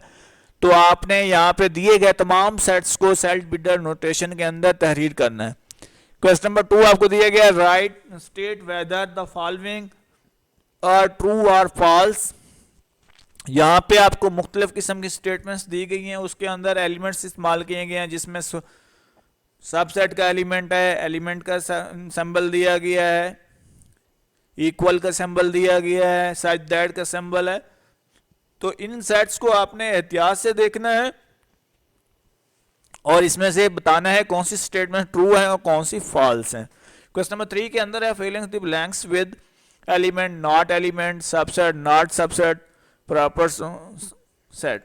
तो आपने यहाँ पे दिए गए तमाम सेट्स को सेट बिल्डर नोटेशन के अंदर तहरीर करना है। क्वेश्चन नंबर 2 आपको दिया गया, write state whether the following are true और फॉल्स। यहाँ पे आपको मुख्तलिफ किस्म की स्टेटमेंट्स दी गई हैं, उसके अंदर एलिमेंट्स इस्तेमाल किए गए हैं जिसमें सबसेट का एलिमेंट है, एलिमेंट का सिंबल दिया गया है, इक्वल का सिंबल दिया गया है, सच दैट का सिंबल है। तो इन सेट्स को आपने एहतियात से देखना है और इसमें से बताना है कौन सी स्टेटमेंट ट्रू है और कौन सी फॉल्स है। क्वेश्चन नंबर 3 के अंदर है, filling the blanks with element not element, subset not subset, proper set.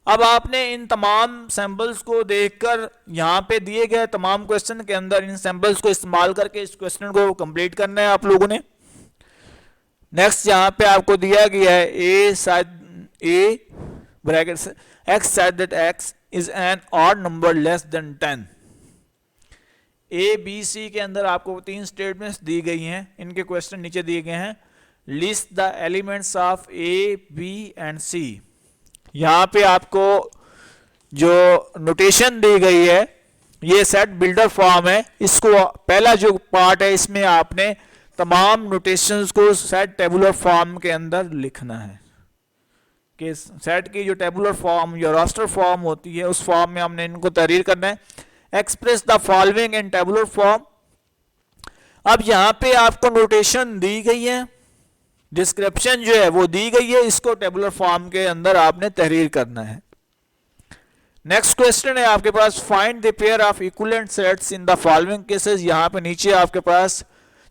अब आपने इन तमाम सैंपल्स को देखकर यहाँ पे दिए गए तमाम क्वेश्चन के अंदर इन सैंपल्स को इस्तेमाल करके इस क्वेश्चन को कंप्लीट करना है आप लोगों ने। नेक्स्ट यहाँ पे आपको दिया गया है a ब्रैकेट से x such that x is an odd number less than 10। a b c के अंदर आपको 3 स्टेटमेंट्स दी गई हैं, इनके क्वेश्चन नीचे दिए गए हैं। List the elements of a b and c। यहाँ पे आपको जो नोटेशन दी गई है ये सेट बिल्डर फॉर्म है। इसको पहला जो पार्ट है इसमें आपने तमाम नोटेशंस को सेट टेबुलर फॉर्म के अंदर लिखना है कि सेट की जो टेबुलर फॉर्म या रास्टर फॉर्म होती है उस फॉर्म में हमने इनको तहरीर करना है। Express the following in tabular form. अब यहाँ पे आपको नोटेशन दी गई है, डिस्क्रिप्शन जो है वो दी गई है, इसको टेबुलर फॉर्म के अंदर आपने तहरीर करना है। नेक्स्ट क्वेश्चन है आपके पास, find the pair of equivalent sets in the following cases. यहाँ पे नीचे आपके पास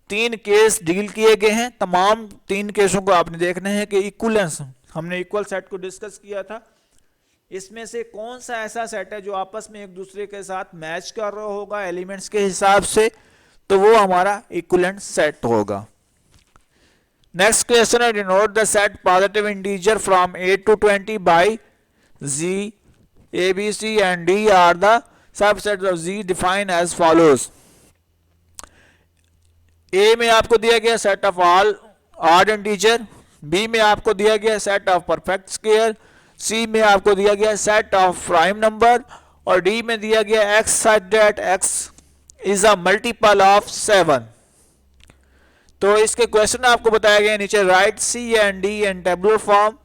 3 केस डील किए गए हैं, तमाम 3 केसों को आपने देखना है कि इक्विवेलेंस, हमने इक्वल सेट को डिस्कस किया था, इसमें से कौन सा ऐसा सेट है जो आपस में एक दूसरे के साथ मैच कर रहा होगा एलिमेंट्स के हिसाब से, तो वो हमारा इक्विवेलेंट सेट होगा। नेक्स्ट क्वेश्चन है, denote the set positive integer from 8 to 20 by z, a b c and d are the subsets of z defined as follows। A में आपको दिया गया set of all odd integer, B में आपको दिया गया set of perfect square, C में आपको दिया गया सेट ऑफ प्राइम नंबर और D में दिया गया x such that x is a multiple of 7। तो इसके क्वेश्चन आपको बताया गया नीचे, right C and D in tabular form.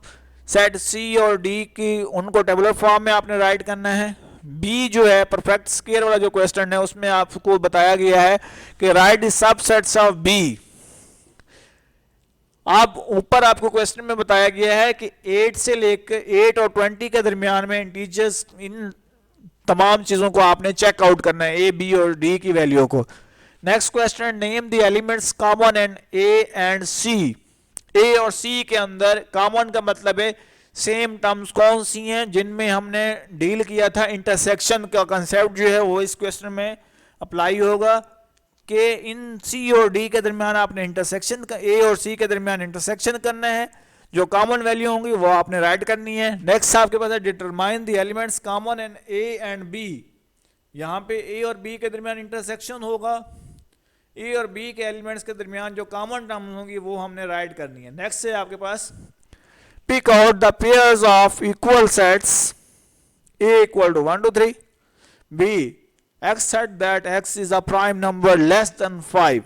Set C और D की उनको टेबुलर फॉर्म में आपने राइट करना है। B जो है परफेक्ट स्क्वायर वाला जो क्वेश्चन है उसमें आपको बताया गया है कि राइट सबसेट्स ऑफ B। अब ऊपर आपको क्वेश्चन में बताया गया है कि 8 से लेकर 8 और 20 के दरमियान में इंटीजर्स, इन तमाम चीजों को आपने चेक आउट करना है, A, B और D की वैल्यू को। Next question, name the elements common in A and C। ए और सी के अंदर कॉमन का मतलब है सेम टर्म्स कौन सी हैं जिनमें हमने डील किया था। इंटरसेक्शन का कंसेप्ट जो है वो इस क्वेश्चन में अप्लाई होगा कि इन सी और डी के दरमियान आपने इंटरसेक्शन का, ए और सी के दरमियान इंटरसेक्शन करना है, जो कॉमन वैल्यू होंगी वो आपने राइट करनी है। नेक्स्ट आपके पास है determine the elements common in A and B. यहाँ पे ए और बी के दरमियान इंटरसेक्शन होगा, ए और बी के एलिमेंट्स के दरमियान जो कॉमन टर्म होंगी वो हमने राइट करनी है। नेक्स्ट है आपके पास pick out the pairs of equal sets A equal to 1 2 3, B X set that X is a prime number less than 5।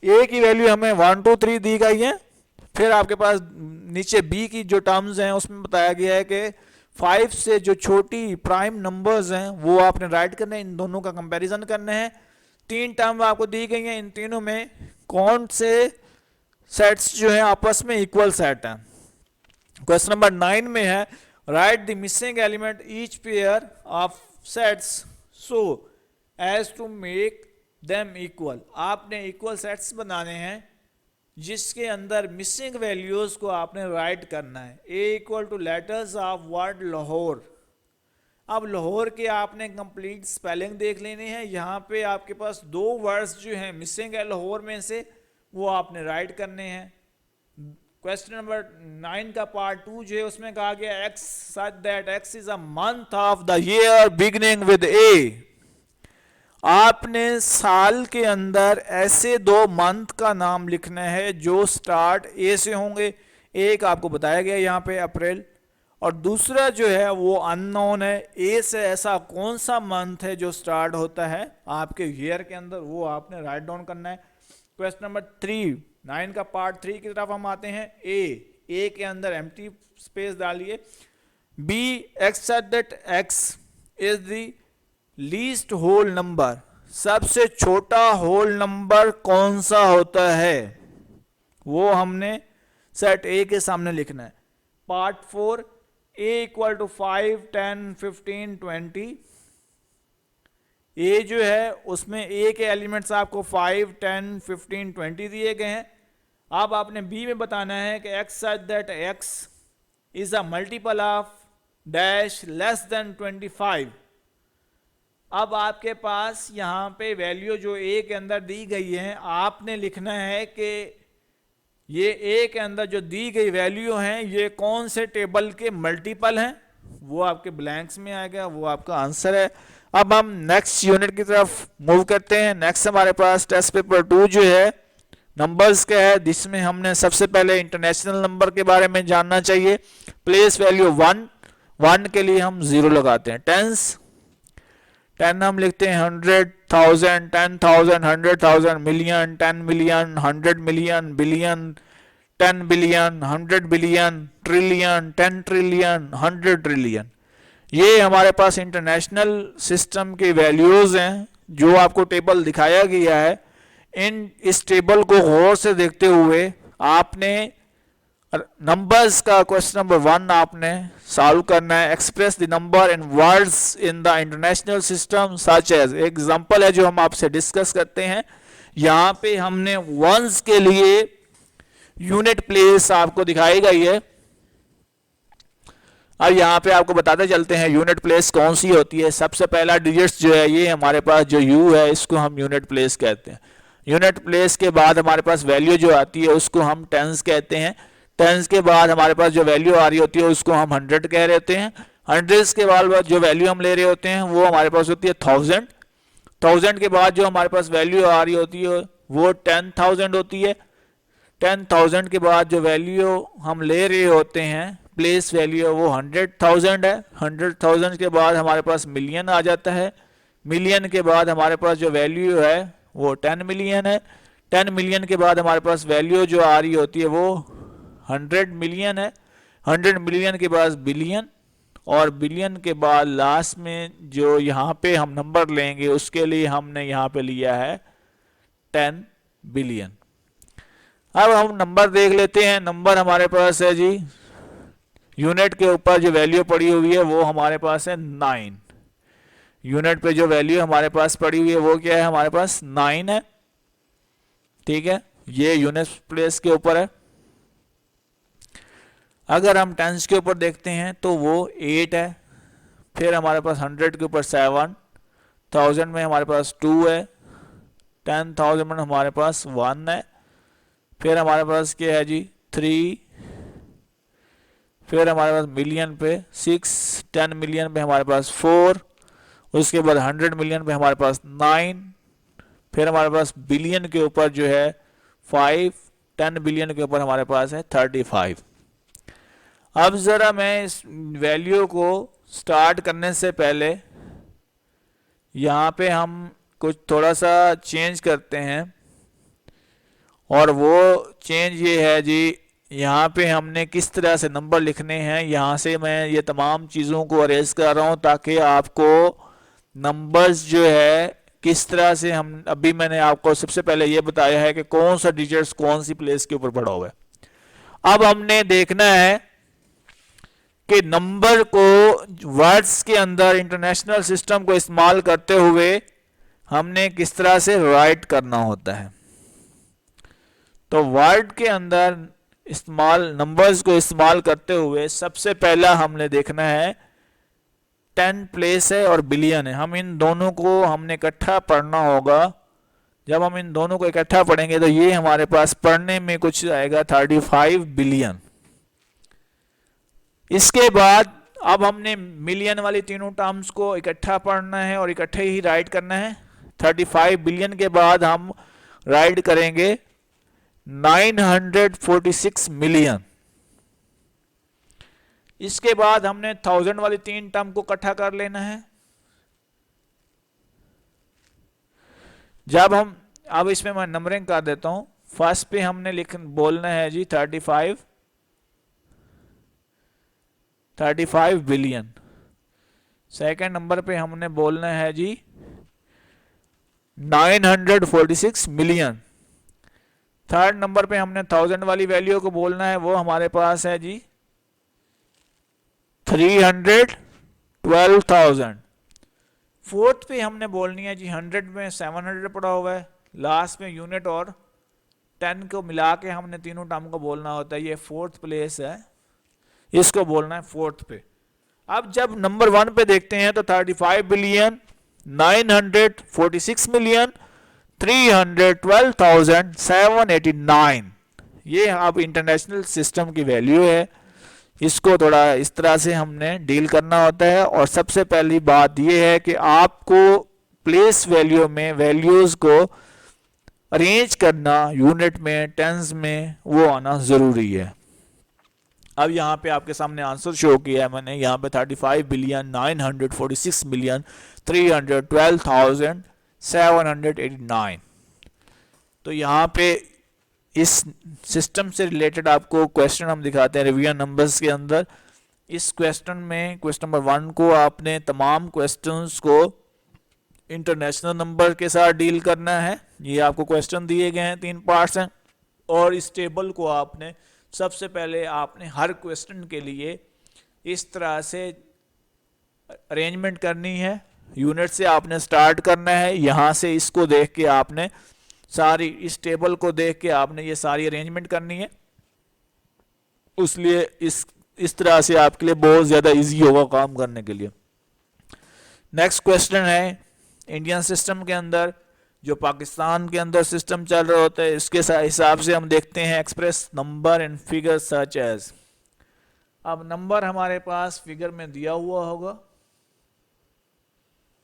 A की वैल्यू हमें 1 2 3 दी गई है, फिर आपके पास नीचे बी की जो टर्म्स हैं उसमें बताया गया है कि 5 से जो छोटी प्राइम नंबर्स हैं वो आपने राइट करने हैं, इन दोनों का कंपैरिजन करना है। 3 टर्म आपको दी गई हैं, इन तीनों में कौन से सेट्स जो हैं आपस में इक्वल सेट हैं। क्वेश्चन नंबर 9 में है write the missing element each pair of sets so as to make them equal. आपने इक्वल सेट्स बनाने हैं जिसके अंदर मिसिंग वैल्यूज को आपने राइट करना है। A equal to letters of word Lahore. अब लाहौर के आपने कंप्लीट स्पेलिंग देख लेने हैं। यहाँ पे आपके पास 2 वर्ड्स जो हैं मिसिंग है लाहौर में से, वो आपने राइट करने हैं। क्वेश्चन नंबर 9 का पार्ट 2 जो है उसमें कहा गया X such that X is a month of the year beginning with A. आपने साल के अंदर ऐसे 2 मंथ का नाम लिखना है जो स्टार्ट ए से होंगे। एक आपको बताया गया यहाँ पे अप्रैल, और दूसरा जो है वो अननोन है। ए से ऐसा कौन सा मंथ है जो स्टार्ट होता है आपके ईयर के अंदर, वो आपने राइट डाउन करना है। क्वेश्चन नंबर 3 9 का पार्ट 3 की तरफ हम आते हैं। ए के अंदर एम्प्टी स्पेस डालिए। B X such that X is the least whole number. सबसे छोटा होल नंबर कौन सा होता है वो हमने सेट ए के सामने लिखना है। Part 4 A equal to 5 10 15 20। A जो है उसमें ए के एलिमेंट्स आपको 5 10 15 20 दिए गए हैं। अब आपने बी में बताना है कि x such that X is a multiple of dash less than 25। अब आपके पास यहाँ पे वैल्यू जो ए के अंदर दी गई है, आपने लिखना है कि ये ए के अंदर जो दी गई वैल्यू हैं ये कौन से टेबल के मल्टीपल हैं, वो आपके ब्लैंक्स में आएगा, वो आपका आंसर है। अब हम नेक्स्ट यूनिट की तरफ मूव करते हैं। नेक्स्ट हमारे पास टेस्ट पेपर 2 जो है नंबर्स का है, जिसमें हमने सबसे पहले इंटरनेशनल नंबर के बारे में जानना चाहिए। प्लेस वैल्यू 1 के लिए हम 0 लगाते हैं। टेंस 10 हम लिखते हैं 100 1000 10,000 100,000 million 10 million 100 million billion 10 billion 100 billion trillion 10 trillion 100 trillion. ये हमारे पास इंटरनेशनल सिस्टम के वैल्यूज हैं जो आपको टेबल दिखाया गया है। इस टेबल को गौर से देखते हुए आपने नंबर्स का क्वेश्चन नंबर 1 आपने सॉल्व करना है। Express the number in words in the international system such as. Example है जो हम आपसे डिस्कस करते हैं। यहाँ पे हमने वंस के लिए यूनिट प्लेस आपको दिखाई गई है। अब यहाँ पे आपको बताते चलते हैं यूनिट प्लेस कौन सी होती है। सबसे पहला डिजिट्स जो है ये हमारे पास जो यू है इसको हम यूनिट प्लेस कहते हैं। यूनिट प्लेस के बाद हमारे पास वैल्यू जो आती है उसको हम टेंस कहते हैं। टेंस के बाद हमारे पास जो वैल्यू आ रही होती है उसको हम 100 कह रहे होते हैं। 100 के बाद जो वैल्यू हम ले रहे होते हैं वो हमारे पास होती है 1000। 1000 के बाद जो हमारे पास वैल्यू आ रही होती है वो 10,000 होती है। 10,000 के बाद जो वैल्यू हम ले रहे होते हैं प्लेस वैल्यू वो 100,000 है। 100,000 के बाद हमारे पास मिलियन आ जाता है। मिलियन के बाद हमारे पास जो वैल्यू है वो 10 मिलियन है। 10 मिलियन के बाद हमारे पास वैल्यू जो आ रही होती है वो 100 मिलियन है। 100 मिलियन के बाद बिलियन, और बिलियन के बाद लास्ट में जो यहाँ पे हम नंबर लेंगे उसके लिए हमने यहाँ पे लिया है 10 बिलियन। अब हम नंबर देख लेते हैं। नंबर हमारे पास है जी, यूनिट के ऊपर जो वैल्यू पड़ी हुई है वो हमारे पास है 9। यूनिट पे जो वैल्यू हमारे पास पड़ी हुई है वो क्या है, हमारे पास 9 है। ठीक है, ये यूनिट प्लेस के ऊपर है। अगर हम टेंस के ऊपर देखते हैं तो वो 8 है, फिर हमारे पास 100 के ऊपर 7, 1000 में हमारे पास 2 है, 10,000 में हमारे पास 1 है, फिर हमारे पास क्या है जी 3, फिर हमारे पास मिलियन पे 6, 10 मिलियन पे हमारे पास 4, उसके बाद 100 मिलियन पे हमारे पास 9, फिर हमारे पास बिलियन के ऊपर जो है 5, 10 बिलियन के ऊपर हमारे पास है 35। अब ज़रा मैं इस वैल्यू को स्टार्ट करने से पहले यहाँ पे हम कुछ थोड़ा सा चेंज करते हैं, और वो चेंज ये है जी, यहाँ पे हमने किस तरह से नंबर लिखने हैं। यहाँ से मैं ये तमाम चीज़ों को अरेज कर रहा हूँ ताकि आपको नंबर्स जो है किस तरह से हम, अभी मैंने आपको सबसे पहले ये बताया है कि कौन सा डिजिट्स कौन सी प्लेस के ऊपर पड़ा हुआ है। अब हमने देखना है कि नंबर को वर्ड्स के अंदर इंटरनेशनल सिस्टम को इस्तेमाल करते हुए हमने किस तरह से राइट करना होता है। तो वर्ड के अंदर इस्तेमाल, नंबर्स को इस्तेमाल करते हुए सबसे पहला हमने देखना है 10 प्लेस है और बिलियन है। हम इन दोनों को हमने इकट्ठा पढ़ना होगा। जब हम इन दोनों को इकट्ठा पढ़ेंगे तो ये हमारे पास पढ़ने में कुछ आएगा 35 बिलियन। इसके बाद अब हमने मिलियन वाली तीनों टर्म्स को इकट्ठा पढ़ना है और इकट्ठे ही राइट करना है। 35 बिलियन के बाद हम राइट करेंगे 946 मिलियन। इसके बाद हमने 1000 वाली तीन टर्म को इकट्ठा कर लेना है। जब हम, अब इसमें मैं नंबरिंग कर देता हूं। फर्स्ट पे हमने बोलना है जी 35 बिलियन। सेकंड नंबर पे हमने बोलना है जी 946 मिलियन। थर्ड नंबर पे हमने 1000 वाली वैल्यू को बोलना है, वो हमारे पास है जी 312,000। फोर्थ पे हमने बोलनी है जी 100 में 700 पड़ा हुआ है, लास्ट में यूनिट और 10 को मिला के हमने तीनों टर्म को बोलना होता है। ये फोर्थ प्लेस है, इसको बोलना है फोर्थ पे। अब जब नंबर 1 पे देखते हैं तो 35 बिलियन, 946 मिलियन, 312,789। ये अब इंटरनेशनल सिस्टम की वैल्यू है। इसको थोड़ा इस तरह से हमने डील करना होता है। और सबसे पहली बात यह है कि आपको प्लेस वैल्यू में वैल्यूज को अरेंज करना यूनिट में, टेंस में, वो आना जरूरी है। अब यहाँ पे आपके सामने आंसर शो किया है मैंने। यहाँ पे 35 बिलियन, 946 मिलियन, 312,789। तो यहाँ पे इस सिस्टम से रिलेटेड आपको क्वेश्चन हम दिखाते हैं रिवीजन नंबर्स के अंदर। इस क्वेश्चन में, क्वेश्चन नंबर 1 को आपने तमाम क्वेश्चंस को इंटरनेशनल नंबर के साथ डील करना है। ये आपको क्वेश्चन दिए गए हैं, 3 पार्ट्स हैं। और इस टेबल को आपने सबसे पहले आपने हर क्वेश्चन के लिए इस तरह से अरेंजमेंट करनी है। यूनिट से आपने स्टार्ट करना है, यहाँ से इसको देख के आपने सारी, इस टेबल को देख के आपने ये सारी अरेंजमेंट करनी है। इसलिए इस तरह से आपके लिए बहुत ज़्यादा इजी होगा काम करने के लिए। नेक्स्ट क्वेश्चन है, इंडियन सिस्टम के अंदर जो पाकिस्तान के अंदर सिस्टम चल रहा होता है, इसके हिसाब से हम देखते हैं express number and figure such as. अब नंबर हमारे पास फिगर में दिया हुआ होगा,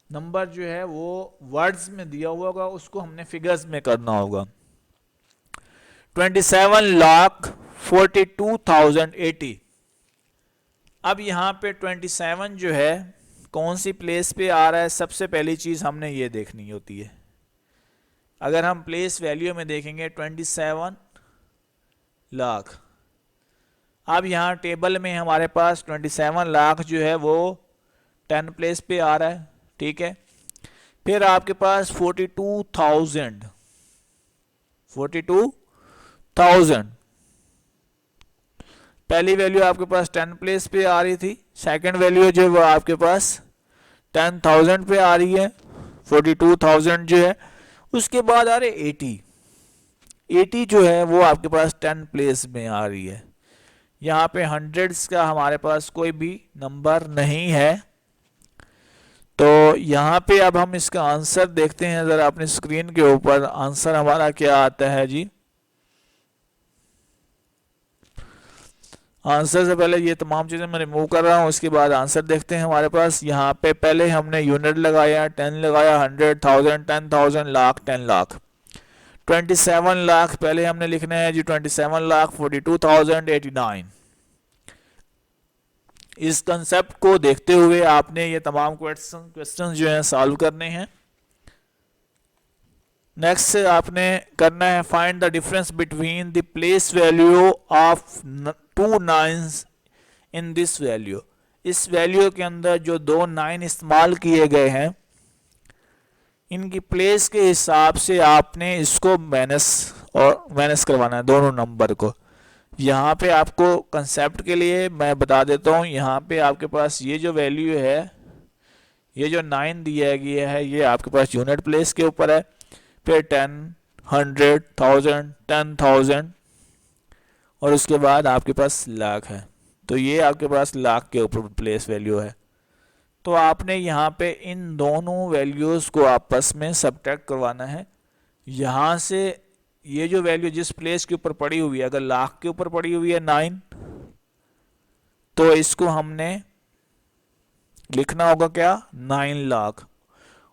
नंबर जो है वो वर्ड्स में दिया हुआ होगा, उसको हमने फिगर्स में करना होगा। 27,42,080। अब यहाँ पे 27 जो है कौन सी प्लेस पे आ रहा है, सबसे पहली चीज हमने ये देखनी होती है। अगर हम प्लेस वैल्यू में देखेंगे 27 लाख। अब यहाँ टेबल में हमारे पास 27 लाख जो है वो 10 प्लेस पे आ रहा है, ठीक है। फिर आपके पास 42,000 पहली वैल्यू आपके पास 10 प्लेस पे आ रही थी। सेकंड वैल्यू जो है वो आपके पास 10,000 पे आ रही है, 42,000 जो है। उसके बाद आ रहे 80 जो है वो आपके पास 10 प्लेस में आ रही है। यहाँ पे हंड्रेड्स का हमारे पास कोई भी नंबर नहीं है। तो यहाँ पे अब हम इसका आंसर देखते हैं ज़रा अपनी स्क्रीन के ऊपर। आंसर हमारा क्या आता है जी। आंसर से पहले ये तमाम चीज़ें मैं रिमूव कर रहा हूँ, उसके बाद आंसर देखते हैं हमारे पास। यहाँ पे पहले हमने यूनिट लगाया, 10 लगाया, 100,000, 10,000, लाख, 10 लाख, 27 लाख पहले हमने लिखना है जी। 27 लाख 42,089। इस कंसेप्ट को देखते हुए आपने ये तमाम क्वेश्चन जो हैं सॉल्व करने हैं। नेक्स्ट आपने करना है find the difference between the place value of 2 9s in this value. इस वैल्यू के अंदर जो 2 9 इस्तेमाल किए गए हैं, इनकी प्लेस के हिसाब से आपने इसको माइनस करवाना है दोनों नंबर को। यहाँ पे आपको कंसेप्ट के लिए मैं बता देता हूँ, यहाँ पे आपके पास ये जो वैल्यू है, ये जो 9 दिया गया है, ये आपके पास यूनिट प्लेस के ऊपर है। फिर 10, 100, 1000, 10,000 और उसके बाद आपके पास लाख है। तो ये आपके पास लाख के ऊपर प्लेस वैल्यू है। तो आपने यहाँ पे इन दोनों वैल्यूज़ को आपस में सब्ट्रैक्ट करवाना है। यहाँ से ये जो वैल्यू जिस प्लेस के ऊपर पड़ी हुई है, अगर लाख के ऊपर पड़ी हुई है 9, तो इसको हमने लिखना होगा क्या, 9 लाख।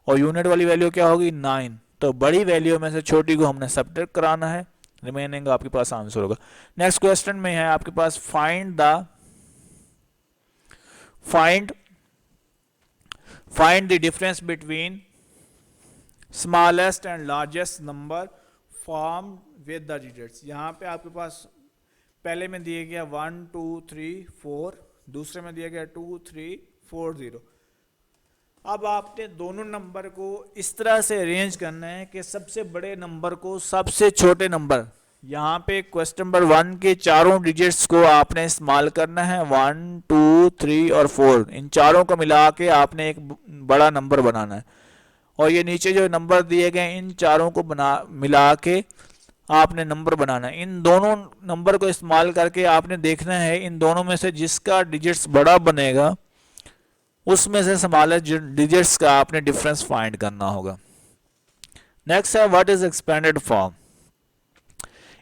और यूनिट वाली वैल्यू क्या होगी, 9। तो बड़ी वैल्यू में से छोटी को हमने सब्ट्रैक्ट कराना है, रिमेनिंग आपके पास आंसर होगा। नेक्स्ट क्वेश्चन में है आपके पास find the difference between smallest and largest number form with the digits. यहाँ पे आपके पास पहले में दिया गया 1 2 3 4, दूसरे में दिया गया 2 3 4 0। अब आपने दोनों नंबर को इस तरह से अरेंज करना है कि सबसे बड़े नंबर को सबसे छोटे नंबर, यहाँ पे क्वेश्चन नंबर 1 के चारों डिजिट्स को आपने इस्तेमाल करना है, 1 2 3 और 4। इन चारों को मिला के आपने एक बड़ा नंबर बनाना है। और ये नीचे जो नंबर दिए गए, इन चारों को मिला के आपने नंबर बनाना है। इन दोनों नंबर को इस्तेमाल करके आपने देखना है इन दोनों में से जिसका डिजिट्स बड़ा बनेगा, उसमें से स्मॉलेस्ट डिजिट्स का आपने डिफरेंस फाइंड करना होगा। नेक्स्ट है what is expanded form.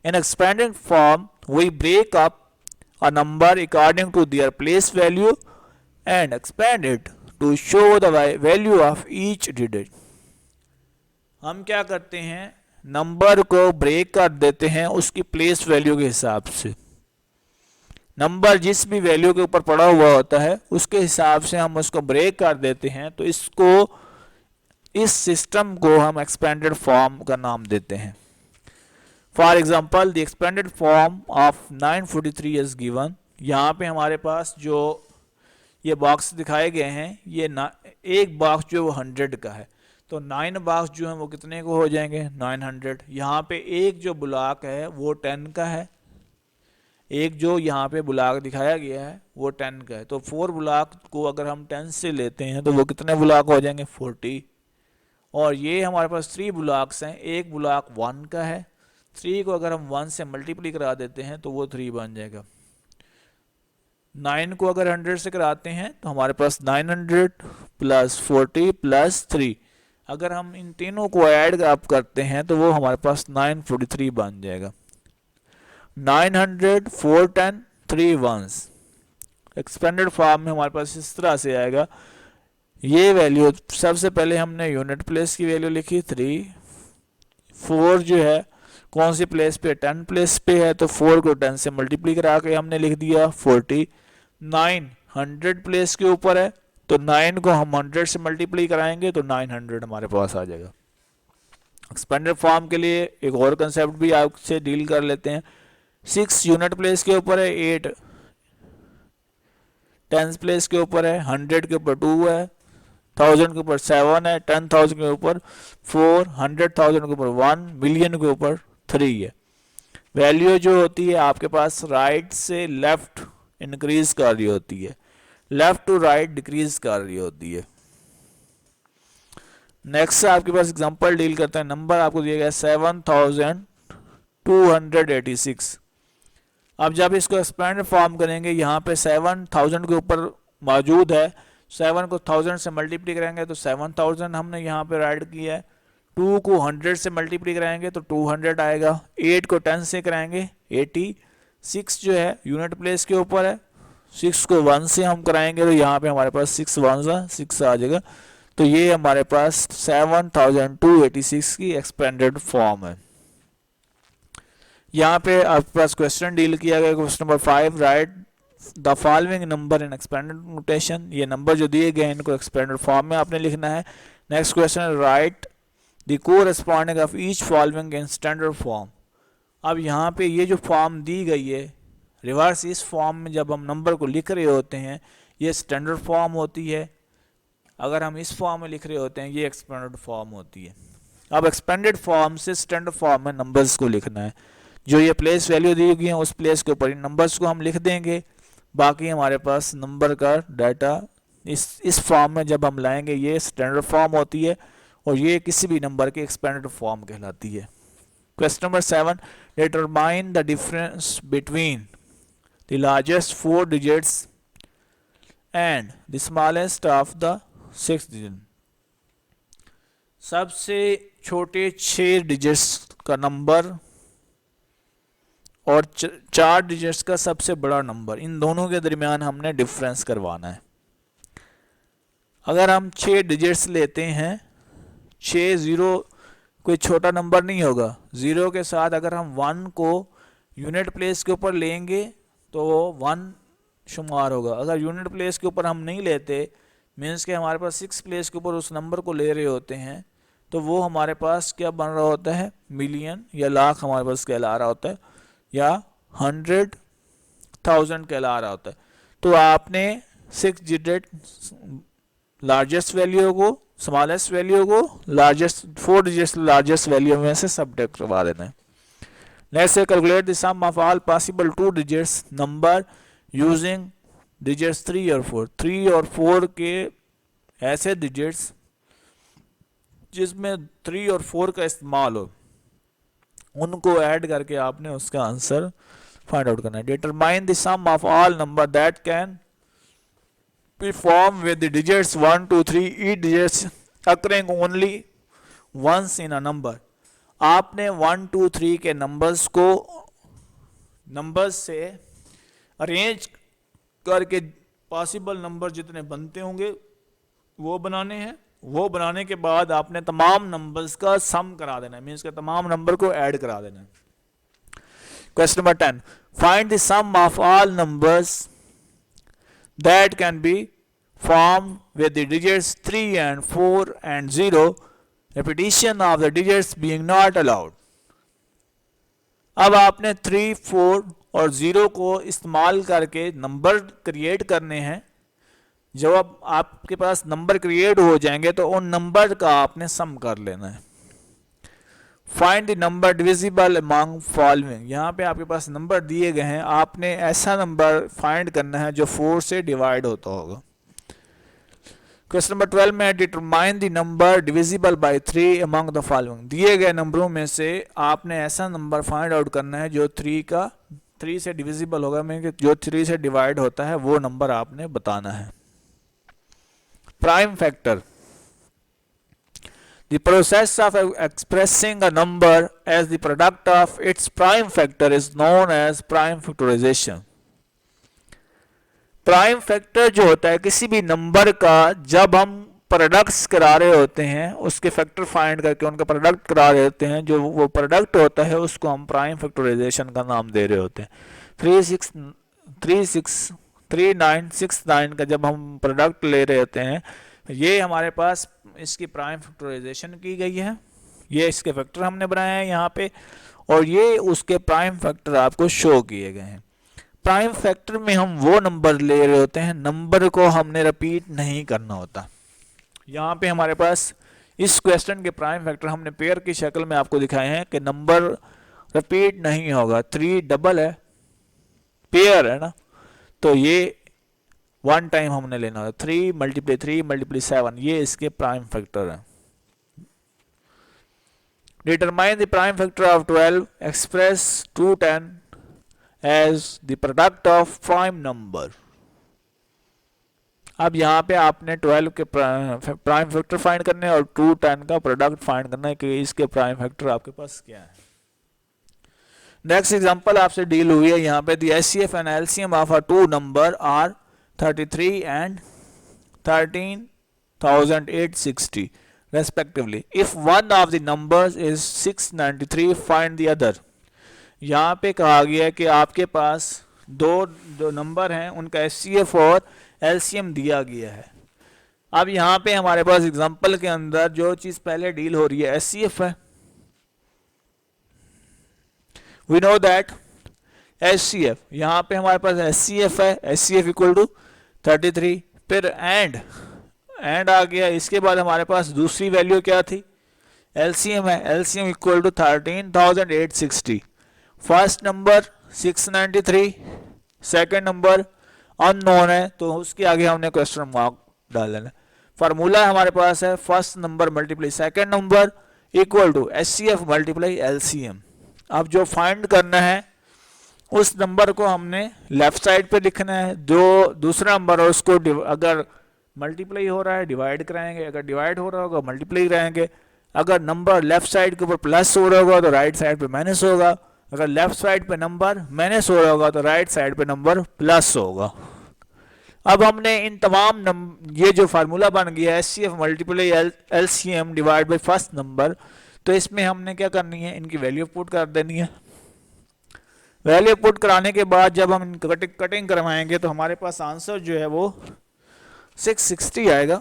In expanded form we break up a number according to their place value and expand it to show the value of each digit. हम क्या करते हैं, number को break कर देते हैं उसकी प्लेस वैल्यू के हिसाब से। नंबर जिस भी वैल्यू के ऊपर पड़ा हुआ होता है उसके हिसाब से हम उसको ब्रेक कर देते हैं। तो इस सिस्टम को हम एक्सपेंडेड फॉर्म का नाम देते हैं। For example the expanded form of 943 is given. यहाँ पे हमारे पास जो ये बॉक्स दिखाए गए हैं, ये एक बॉक्स जो है वो 100 का है, तो 9 बॉक्स जो है वो कितने को हो जाएंगे, 900। यहाँ पे एक जो ब्लॉक है वो 10 का है, एक जो यहाँ पे ब्लॉक दिखाया गया है वो 10 का है। तो 4 ब्लॉक को अगर हम 10 से लेते हैं तो वो कितने ब्लॉक हो जाएंगे, 40। और ये हमारे पास 3 ब्लॉक्स हैं, एक ब्लॉक 1 का है, 3 को अगर हम 1 से मल्टीप्लाई करा देते हैं तो वो 3 बन जाएगा। 9 को अगर 100 से कराते हैं तो हमारे पास 900 प्लस 40 प्लस 3, अगर हम इन तीनों को ऐड अप करते हैं तो वो हमारे पास 943 बन जाएगा। 900 410 3 1s। एक्सपेंडेड फॉर्म में हमारे पास इस तरह से आएगा। ये वैल्यू सबसे पहले हमने यूनिट प्लेस की वैल्यू लिखी 3, 4 जो है कौन सी प्लेस पे, 10 प्लेस पे है, तो 4 को 10 से मल्टीप्लाई करा के हमने लिख दिया 40। 9 100 प्लेस के ऊपर है तो 9 को हम 100 से मल्टीप्लाई कराएंगे तो 900 हमारे पास आ जाएगा। एक्सपेंडेड फॉर्म के लिए एक और कंसेप्ट भी आपसे डील कर लेते हैं। 6 यूनिट प्लेस के ऊपर है, 8 10 प्लेस के ऊपर है, 100 के ऊपर 2 है, 1000 के ऊपर 7 है, 10,000 के ऊपर 4, 100,000 के ऊपर 1, मिलियन के ऊपर 3 है। वैल्यू जो होती है आपके पास राइट से लेफ्ट इंक्रीज कर रही होती है, लेफ्ट टू राइट डिक्रीज कर रही होती है। नेक्स्ट आपके पास एग्जांपल डील करते हैं। नंबर आपको दिया गया 7286। अब जब इसको एक्सपेंडेड फॉर्म करेंगे, यहाँ पे 7000 के ऊपर मौजूद है, 7 को 1000 से मल्टीप्लाई करेंगे तो 7000 हमने यहाँ पे राइट किया है। 2 को 100 से मल्टीप्लाई कराएंगे तो 200 आएगा। 8 को 10 से कराएंगे 80। 6 जो है यूनिट प्लेस के ऊपर है, 6 को 1 से हम कराएंगे तो यहाँ पे हमारे पास 6 1 6 आ जाएगा। तो ये हमारे पास 7286 की एक्सपेंडेड फॉर्म है। यहाँ पे आपके पास क्वेश्चन डील किया गया, question number 5, right the following number in expanded notation. ये नंबर जो दिए गए हैं इनको एक्सपेंडेड फॉर्म में आपने लिखना है। Next question, right the corresponding of each following in standard form. अब यहाँ पे ये जो फॉर्म दी गई है रिवर्स, इस फॉर्म में जब हम नंबर को लिख रहे होते हैं ये स्टैंडर्ड फॉर्म होती है, अगर हम इस फॉर्म में लिख रहे होते हैं ये एक्सपेंडेड फॉर्म होती है। अब एक्सपेंडेड फॉर्म से स्टैंडर्ड फॉर्म में नंबर्स को लिखना है, जो ये प्लेस वैल्यू दी गई है उस प्लेस के ऊपर इन नंबर्स को हम लिख देंगे। बाकी हमारे पास नंबर का डाटा इस फॉर्म में जब हम लाएंगे ये स्टैंडर्ड फॉर्म होती है और ये किसी भी नंबर की एक्सपेंडेड फॉर्म कहलाती है। Question number 7, determine the difference between the largest 4 digits and the smallest of the 6 digit. सबसे छोटे 6 डिजिट्स का नंबर और 4 डिजिट्स का सबसे बड़ा नंबर, इन दोनों के दरमियान हमने डिफरेंस करवाना है। अगर हम 6 डिजिट्स लेते हैं, 6 0 कोई छोटा नंबर नहीं होगा। 0 के साथ अगर हम 1 को यूनिट प्लेस के ऊपर लेंगे तो वो 1 शुमार होगा। अगर यूनिट प्लेस के ऊपर हम नहीं लेते, मीन्स के हमारे पास 6 प्लेस के ऊपर उस नंबर को ले रहे होते हैं, तो वो हमारे पास क्या बन रहा होता है, मिलियन या लाख हमारे पास कहला रहा होता है, या 100,000 कहला रहा होता है। तो आपने 6 डिजिट लार्जेस्ट वैल्यू को, स्मॉलेस्ट वैल्यू को, लार्जेस्ट 4 डिजिट लार्जेस्ट वैल्यू में से सब्ट्रैक्ट करवा देना है। नेक्स्ट है, calculate the sum of all possible 2 digits number using digits 3 और 4। 3 और 4 के ऐसे डिजिट्स जिसमें 3 और 4 का इस्तेमाल हो, उनको ऐड करके आपने उसका आंसर फाइंड आउट करना है। Determine the sum of all number that can be form with the digits 1 2 3 each digits occurring only once in a number. आपने 1 2 3 के नंबर्स को नंबर्स से अरेंज करके पॉसिबल नंबर जितने बनते होंगे वो बनाने हैं। वो बनाने के बाद आपने तमाम नंबर्स का सम करा देना है, मीन्स के तमाम नंबर को ऐड करा देना है। Question number 10, find the sum of all numbers that can be form with the digits 3 and 4 and 0, repetition of the digits being not allowed। अब आपने 3 4 और 0 को इस्तेमाल करके नंबर क्रिएट करने हैं। जब अब आपके पास नंबर क्रिएट हो जाएंगे तो उन नंबर का आपने सम कर लेना है। Find the number divisible among following. यहाँ पे आपके पास नंबर दिए गए हैं, आपने ऐसा नंबर फाइंड करना है जो 4 से डिवाइड होता होगा। क्वेश्चन नंबर 12 में, determine the number divisible by 3 among the following. दिए गए नंबरों में से आपने ऐसा नंबर फाइंड आउट करना है जो 3 से डिविजिबल होगा, में जो 3 से डिवाइड होता है वो नंबर आपने बताना है। Prime factor, the process of expressing a number as the product of its prime factor is known as prime factorization। Prime factor जो होता है किसी भी नंबर का, जब हम प्रोडक्ट्स करा रहे होते हैं, उसके फैक्टर फाइंड करके उनका प्रोडक्ट करा रहे होते हैं, जो वो प्रोडक्ट होता है उसको हम प्राइम फैक्टराइजेशन का नाम दे रहे होते हैं। 3969 का जब हम प्रोडक्ट ले रहे होते हैं, ये हमारे पास इसकी प्राइम फैक्टराइजेशन की गई है, ये इसके फैक्टर हमने बनाए हैं यहाँ पे, और ये उसके प्राइम फैक्टर आपको शो किए गए हैं। प्राइम फैक्टर में हम वो नंबर ले रहे होते हैं, नंबर को हमने रिपीट नहीं करना होता। यहाँ पे हमारे पास इस क्वेश्चन के प्राइम फैक्टर हमने पेयर की शक्ल में आपको दिखाए हैं कि नंबर रिपीट नहीं होगा। 3 डबल है, पेयर है ना, तो ये 1 टाइम हमने लेना होगा। 3 × 7, ये इसके प्राइम फैक्टर है। Determine the prime factor of 12, express 210 as the product of prime number. अब यहाँ पे आपने 12 के प्राइम फैक्टर फाइंड करने और 2 10 का प्रोडक्ट फाइंड करना है कि इसके प्राइम फैक्टर आपके पास क्या है। नेक्स्ट एग्जांपल आपसे डील हुई है यहाँ पे the HCF and LCM of a two number are 33 and 13,860 respectively. If one of the numbers is 693, find the other. यहाँ पे कहा गया है कि आपके पास दो नंबर हैं, उनका एचसीएफ और एलसीएम दिया गया है। अब यहाँ पे हमारे पास एग्जांपल के अंदर जो चीज पहले डील हो रही है एचसीएफ है। वी नो दैट एचसीएफ, यहाँ पे हमारे पास एचसीएफ है, एचसीएफ इक्वल टू 33, फिर एंड आ गया। इसके बाद हमारे पास दूसरी वैल्यू क्या थी, एलसीएम है, LCM equal to 13,860। First number 693, second number unknown है, तो उसके आगे हमने क्वेश्चन मार्क डाल देना। फार्मूला हमारे पास है first number multiply second number equal to HCF multiply LCM. अब जो फाइंड करना है उस नंबर को हमने लेफ्ट साइड पे लिखना है, जो दूसरा नंबर है उसको अगर मल्टीप्लाई हो रहा है डिवाइड कराएंगे, अगर डिवाइड हो रहा होगा मल्टीप्लाई कराएंगे, अगर नंबर लेफ्ट साइड के ऊपर प्लस हो रहा होगा तो राइट साइड पे माइनस होगा, अगर लेफ्ट साइड पे नंबर माइनस हो रहा होगा तो राइट साइड पे नंबर प्लस होगा। अब हमने इन तमाम ये जो फार्मूला बन गया HCF multiply LCM divide by first number, तो इसमें हमने क्या करनी है, इनकी वैल्यू पुट कर देनी है। वैल्यू पुट कराने के बाद जब हम कटिंग करवाएंगे तो हमारे पास आंसर जो है वो 660 आएगा।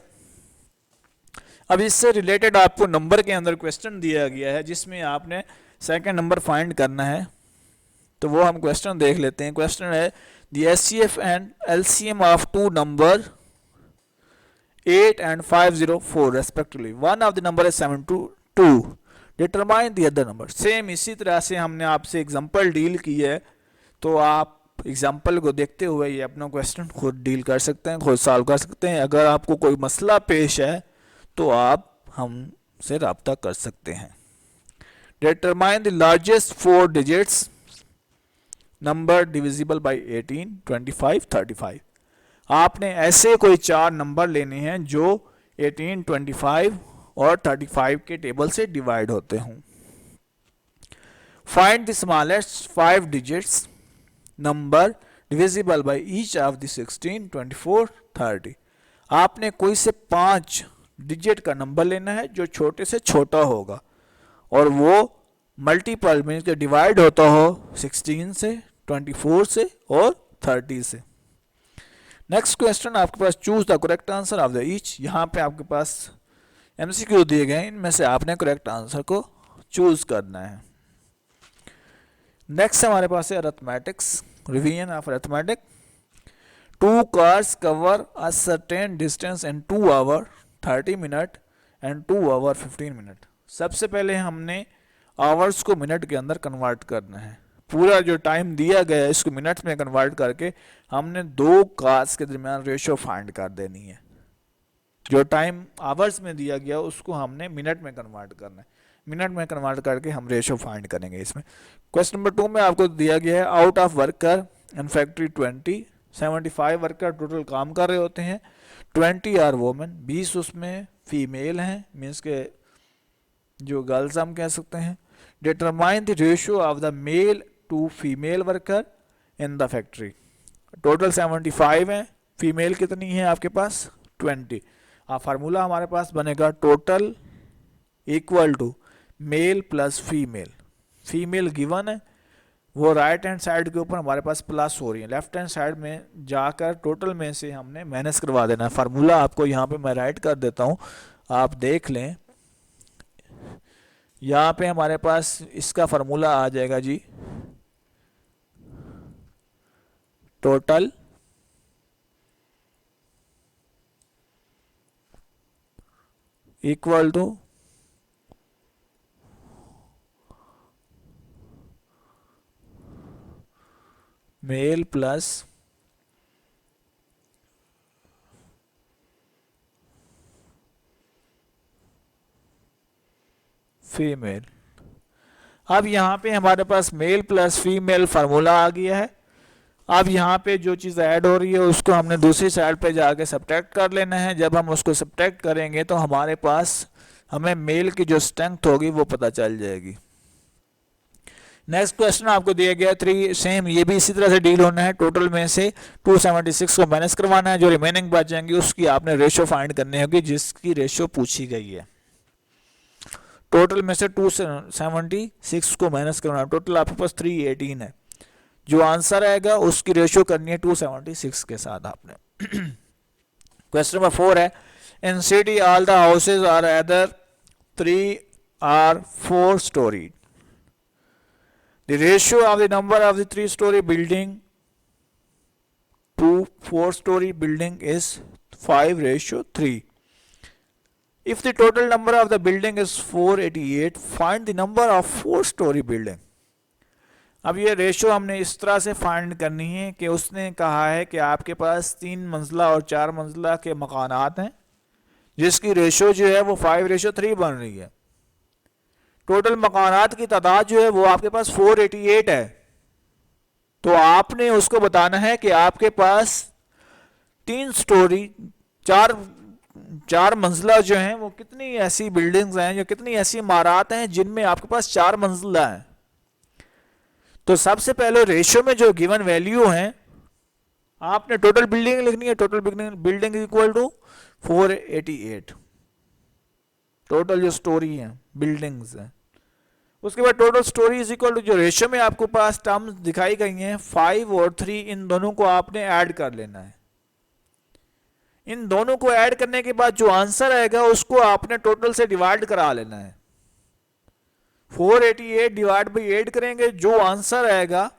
अब इससे रिलेटेड आपको नंबर के अंदर क्वेश्चन दिया गया है जिसमें आपने सेकंड नंबर फाइंड करना है, तो वो हम क्वेश्चन देख लेते हैं। क्वेश्चन है the HCF and LCM of two number 8 and 504 respectively. One of the number is 722. Determine the other number. Same इसी तरह से हमने आपसे एग्जांपल डील की है, तो आप एग्जांपल को देखते हुए ये अपना क्वेश्चन खुद डील कर सकते हैं, खुद सॉल्व कर सकते हैं। अगर आपको कोई मसला पेश है तो आप हमसे रब्ता कर सकते हैं। Determine the largest 4 digits number divisible by 18, 25, 35. आपने ऐसे कोई 4 नंबर लेने हैं जो 18, 25 और 35 के टेबल से डिवाइड होते हों। Find the smallest 5 digits number divisible by each of the 16, 24, 30। आपने कोई से 5 डिजिट का नंबर लेना है जो छोटे से छोटा होगा और वो मल्टीपल मीन्स के डिवाइड होता हो 16 से, 24 से और 30 से। नेक्स्ट क्वेश्चन आपके पास choose the correct answer of the each. यहाँ पे आपके पास एमसीक्यू दिए गए, इनमें से आपने करेक्ट आंसर को चूज करना है। नेक्स्ट हमारे पास है arithmetics, revision of arithmetic. 2 cars cover a certain distance in 2 hours 30 minutes and 2 hours 15 minutes। सबसे पहले हमने आवर्स को मिनट के अंदर कन्वर्ट करना है। पूरा जो टाइम दिया गया है इसको मिनट्स में कन्वर्ट करके हमने 2 कार्स के दरमियान रेशो फाइंड कर देनी है। जो टाइम आवर्स में दिया गया उसको हमने मिनट में कन्वर्ट करना है। मिनट में कन्वर्ट करके हम रेशो फाइंड करेंगे। इसमें क्वेश्चन नंबर 2 में आपको दिया गया है out of worker in factory 20, 75 worker total काम कर रहे होते हैं, 20 आर वोमेन, 20 उसमें फीमेल हैं, मीन्स के जो गर्ल्स हम कह सकते हैं। Determine the ratio of the male to female worker in the factory. Total 75 हैं, फीमेल कितनी है आपके पास 20। फार्मूला हमारे पास बनेगा total equal to male plus female. Female given है, वो राइट हैंड साइड के ऊपर हमारे पास प्लस हो रही है, लेफ्ट हैंड साइड में जाकर टोटल में से हमने माइनस करवा देना है। फार्मूला आपको यहाँ पे मैं राइट कर देता हूँ, आप देख लें। यहाँ पे हमारे पास इसका फार्मूला आ जाएगा G total equal to male plus female. अब यहाँ पे हमारे पास मेल प्लस फीमेल फार्मूला आ गया है। अब यहाँ पे जो चीज़ ऐड हो रही है उसको हमने दूसरी साइड पे जाके सब्ट्रैक्ट कर लेना है। जब हम उसको सब्ट्रैक्ट करेंगे तो हमारे पास हमें मेल की जो स्ट्रेंथ होगी वो पता चल जाएगी। नेक्स्ट क्वेश्चन आपको दिया गया 3, सेम ये भी इसी तरह से डील होना है। टोटल में से 276 को माइनस करवाना है, जो रिमेनिंग बच जाएंगी उसकी आपने रेशियो फाइंड करनी होगी जिसकी रेशियो पूछी गई है। टोटल में से 276 को माइनस करवाना, टोटल आपके पास 318 है। जो आंसर आएगा उसकी रेशियो करनी है 276 के साथ आपने। क्वेश्चन नंबर 4 है, in city all the houses are either 3 or 4 story. The ratio of the number of the 3-story building to 4-story building is 5:3. If the total number of the building is 488, find the number of 4-story building. अब ये ratio हमने इस तरह से find करनी है कि उसने कहा है कि आपके पास 3 मंजिला और 4 मंजिला के मकानात हैं जिसकी रेशियो जो है वो 5:3 बन रही है। टोटल मकानात की तादाद जो है वो आपके पास 488 है। तो आपने उसको बताना है कि आपके पास 3 स्टोरी 4 मंजिला जो हैं वो कितनी ऐसी बिल्डिंग्स हैं, जो कितनी ऐसी इमारत हैं जिनमें आपके पास 4 मंजिला हैं। तो सबसे पहले रेशियो में जो गिवन वैल्यू है आपने टोटल बिल्डिंग लिखनी है। Total building equal to 488, total जो स्टोरी है बिल्डिंग्स है। उसके बाद total story is equal to जो रेशियो में आपको पास टर्म्स दिखाई गई हैं 5 और 3, इन दोनों को आपने ऐड कर लेना है। इन दोनों को ऐड करने के बाद जो आंसर आएगा उसको आपने टोटल से डिवाइड करा लेना है। 488 डिवाइड बाई 8 करेंगे, जो आंसर आएगा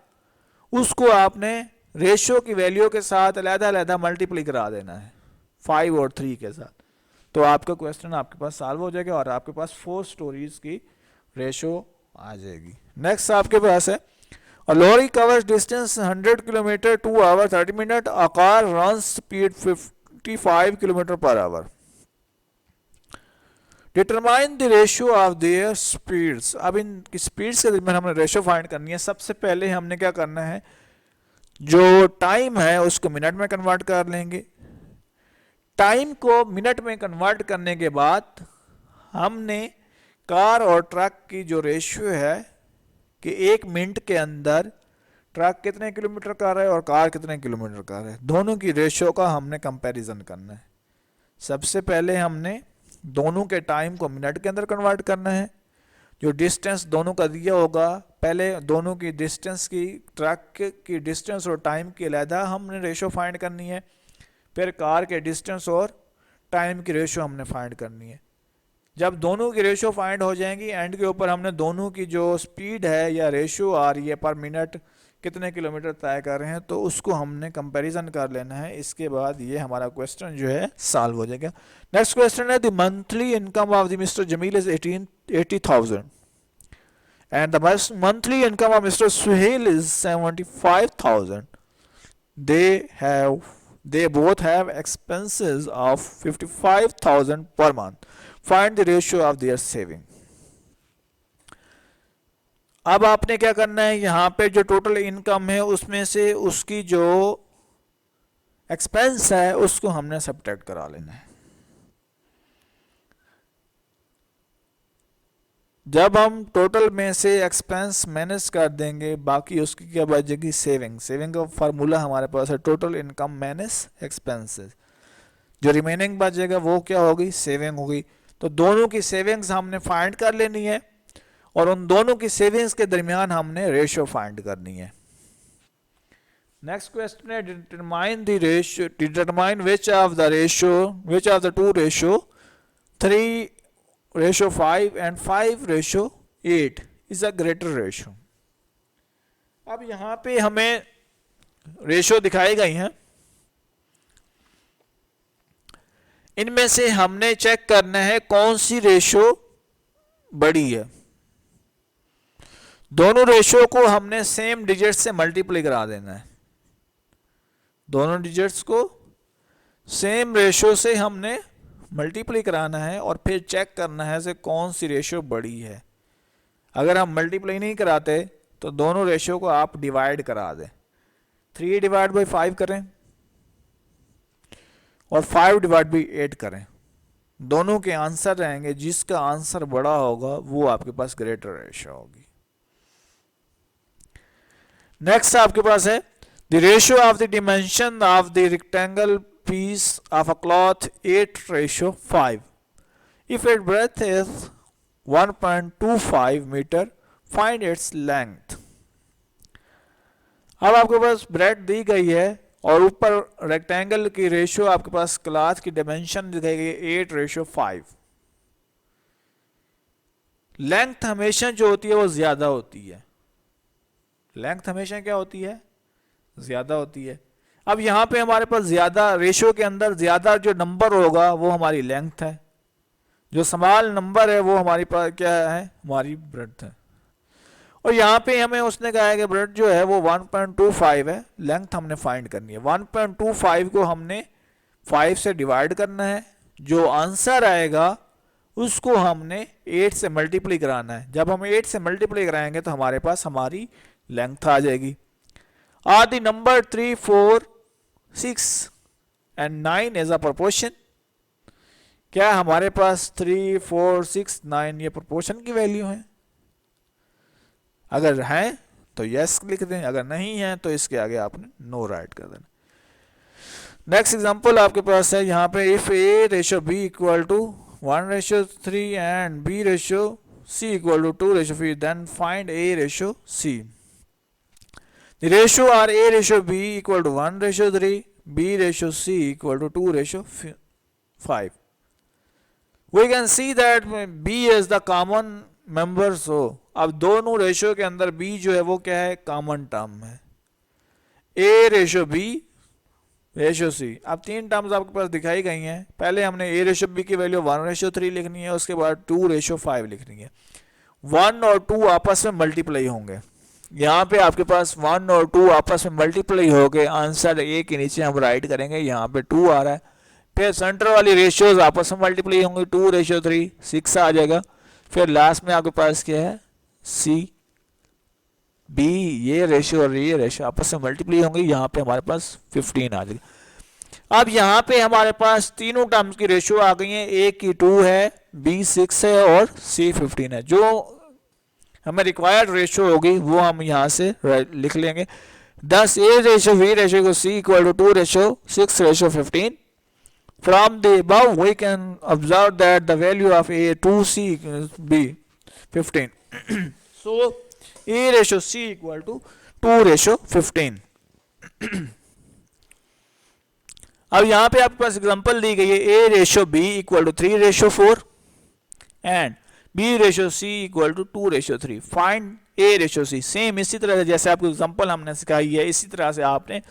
उसको आपने रेशियो की वैल्यू के साथ अलग-अलग मल्टीप्लाई करा देना है 5 और 3 के साथ। तो आपका क्वेश्चन आपके पास सॉल्व हो जाएगा और आपके पास 4 स्टोरीज की रेशियो आ जाएगी। नेक्स्ट आपके पास है, a lorry covers distance 100 km 2 hours 30 minutes, a car runs speed 55 km per hour. Determine the ratio of their speeds. अब इन स्पीड्स के दरमियान हमने रेशियो फाइंड करनी है। सबसे पहले हमने क्या करना है, जो टाइम है उसको मिनट में कन्वर्ट कर लेंगे। टाइम को मिनट में कन्वर्ट करने के बाद हमने कार और ट्रक की जो रेशियो है कि 1 मिनट के अंदर ट्रक कितने किलोमीटर कर रहा है और कार कितने किलोमीटर कर रहा है, दोनों की रेशियो का हमने कंपैरिजन करना है। सबसे पहले हमने दोनों के टाइम को मिनट के अंदर कन्वर्ट करना है। जो डिस्टेंस दोनों का दिया होगा, पहले दोनों की डिस्टेंस की, ट्रक की डिस्टेंस और टाइम की अलहदा हमने रेशियो फाइंड करनी है। फिर कार के डिस्टेंस और टाइम की रेशियो हमने फाइंड करनी है। जब दोनों की रेशियो फाइंड हो जाएंगी, एंड के ऊपर हमने दोनों की जो स्पीड है या रेशियो आ रही है पर मिनट कितने किलोमीटर तय कर रहे हैं, तो उसको हमने कंपैरिजन कर लेना है। इसके बाद ये हमारा क्वेश्चन जो है सॉल्व हो जाएगा। नेक्स्ट क्वेश्चन है, the monthly income of the mister Jameel is 80,000 and the monthly income of mister Suhail is 75,000. They both have expenses of 55,000 per month. Find the ratio of their saving. अब आपने क्या करना है, यहां पे जो टोटल इनकम है उसमें से उसकी जो एक्सपेंस है उसको हमने सब्ट्रैक्ट करा लेना है। जब हम टोटल में से एक्सपेंस माइनस कर देंगे, बाकी उसकी क्या बचेगी, सेविंग। सेविंग का फार्मूला हमारे पास है टोटल इनकम माइनस एक्सपेंसेस। जो रिमेनिंग बचेगा वो क्या होगी, सेविंग होगी। तो दोनों की सेविंग्स हमने फाइंड कर लेनी है और उन दोनों की सेविंग्स के दरमियान हमने रेशियो फाइंड करनी है। नेक्स्ट क्वेश्चन है, determine which of the two ratio 3:5 and 5:8 is a greater ratio. अब यहां पे हमें रेशियो दिखाई गई हैं, इनमें से हमने चेक करना है कौन सी रेशियो बड़ी है। दोनों रेशियो को हमने सेम डिजिट से मल्टीप्लाई करा देना है। दोनों डिजिट्स को सेम रेशियो से हमने मल्टीप्लाई कराना है और फिर चेक करना है से कौन सी रेशियो बड़ी है। अगर हम मल्टीप्लाई नहीं कराते तो दोनों रेशियो को आप डिवाइड करा दें, 3 डिवाइड बाई 5 करें और 5 डिवाइड बाई 8 करें, दोनों के आंसर रहेंगे, जिसका आंसर बड़ा होगा वो आपके पास ग्रेटर रेशियो होगी। नेक्स्ट आपके पास है the ratio of the dimension of the rectangle piece of a cloth 8:5 if it breadth is 1.25 metre find its length. अब आपके पास ब्रेड दी गई है और ऊपर रेक्टेंगल की रेशियो आपके पास क्लॉथ की डायमेंशन दिखाई गई 8:5। लेंथ हमेशा जो होती है वो ज्यादा होती है, लेंथ हमेशा क्या होती है, ज्यादा होती है। अब यहां पे हमारे पास ज्यादा रेशियो के अंदर ज्यादा जो नंबर होगा वो हमारी लेंथ है, जो स्मॉल नंबर है वो हमारी पास क्या है, हमारी ब्रेड्थ है। और यहाँ पे हमें उसने कहा है कि ब्रेड जो है वो 1.25 है, लेंथ हमने फाइंड करनी है। 1.25 को हमने 5 से डिवाइड करना है, जो आंसर आएगा उसको हमने 8 से मल्टीप्लाई कराना है। जब हम 8 से मल्टीप्लाई कराएंगे तो हमारे पास हमारी लेंथ आ जाएगी। Are the number 3, 4, 6 and 9 as a proportion. क्या हमारे पास 3, 4, 6, 9 ये प्रोपोर्शन की वैल्यू है? अगर हैं तो यस लिख दें, अगर नहीं है तो इसके आगे आपने नो राइट कर देना। नेक्स्ट एग्जांपल आपके पास है यहाँ पे if A:B equal to 1:3 and B:C equal to 2:3 then find A:C। The ratio are A:B equal to 1:3, B:C equal to 2:5. We can see that B is the common member, so अब दोनों ratio के अंदर B जो है वो क्या है, common term है। A:B:C। अब 3 टर्म्स आपके पास दिखाई गई हैं। पहले हमने A:B की वैल्यू 1:3 लिखनी है, उसके बाद 2:5 लिखनी है। 1 और 2 आपस में मल्टीप्लाई होंगे। यहाँ पे आपके पास 1 और 2 आपस में मल्टीप्लाई हो गए, आंसर A के नीचे हम राइट करेंगे, यहाँ पे 2 आ रहा है। फिर सेंटर वाली रेशियोज आपस में मल्टीप्लाई होंगे, 2:3 6 आ जाएगा। फिर लास्ट में आपके पास क्या है, C B, ये रेशियो और ये रेशियो आपस में मल्टीप्लाई होंगे, यहाँ पे हमारे पास 15 आ जाएगा। अब यहाँ पे हमारे पास तीनों टर्म्स की रेशियो आ गई है, A की 2 है, B 6 है और C 15 है। जो हमें रिक्वायर्ड रेशियो होगी वो हम यहाँ से लिख लेंगे। Thus A:B C equal to 2:6:15. From the above we can observe that the value of A:2C B 15. So A:C equal to 2:15. अब यहाँ पे आपके पास एग्जांपल दी गई है A:B equal to 3:4 and B:C equal to 2:3. Find A:C. Same इसी तरह से जैसे आपको एग्जांपल हमने सिखाई है, इसी तरह से आपने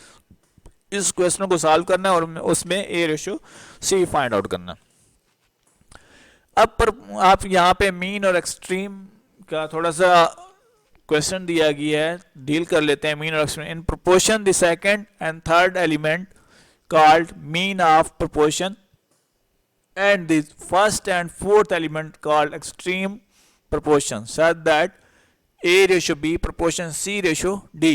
इस क्वेश्चन को सॉल्व करना है और उसमें A:C फाइंड आउट करना। अब पर आप यहाँ पे मीन और एक्सट्रीम का थोड़ा सा क्वेश्चन दिया गया है, डील कर लेते हैं मीन और extreme. In proportion the second and third element called mean of proportion and the first and fourth element called extreme proportion such that A:B proportion C:D।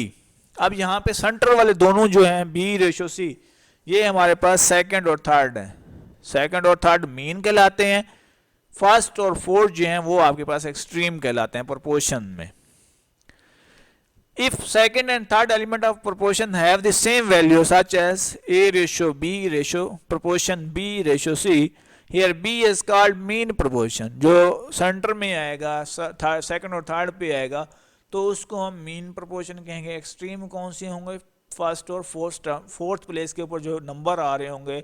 अब यहाँ पे सेंटर वाले दोनों जो हैं B:C, ये हमारे पास सेकंड और थर्ड है। सेकंड और थर्ड मीन कहलाते हैं, फर्स्ट और फोर्थ जो हैं वो आपके पास एक्सट्रीम कहलाते हैं प्रोपोर्शन में। If second and third element of proportion have the same value such as A:B proportion B:C, here B is called mean proportion। जो सेंटर में आएगा, सेकंड और थर्ड पे आएगा तो उसको हम मीन प्रोपोर्शन कहेंगे। एक्सट्रीम कौन सी होंगे, फर्स्ट और फोर्थ प्लेस के ऊपर जो नंबर आ रहे होंगे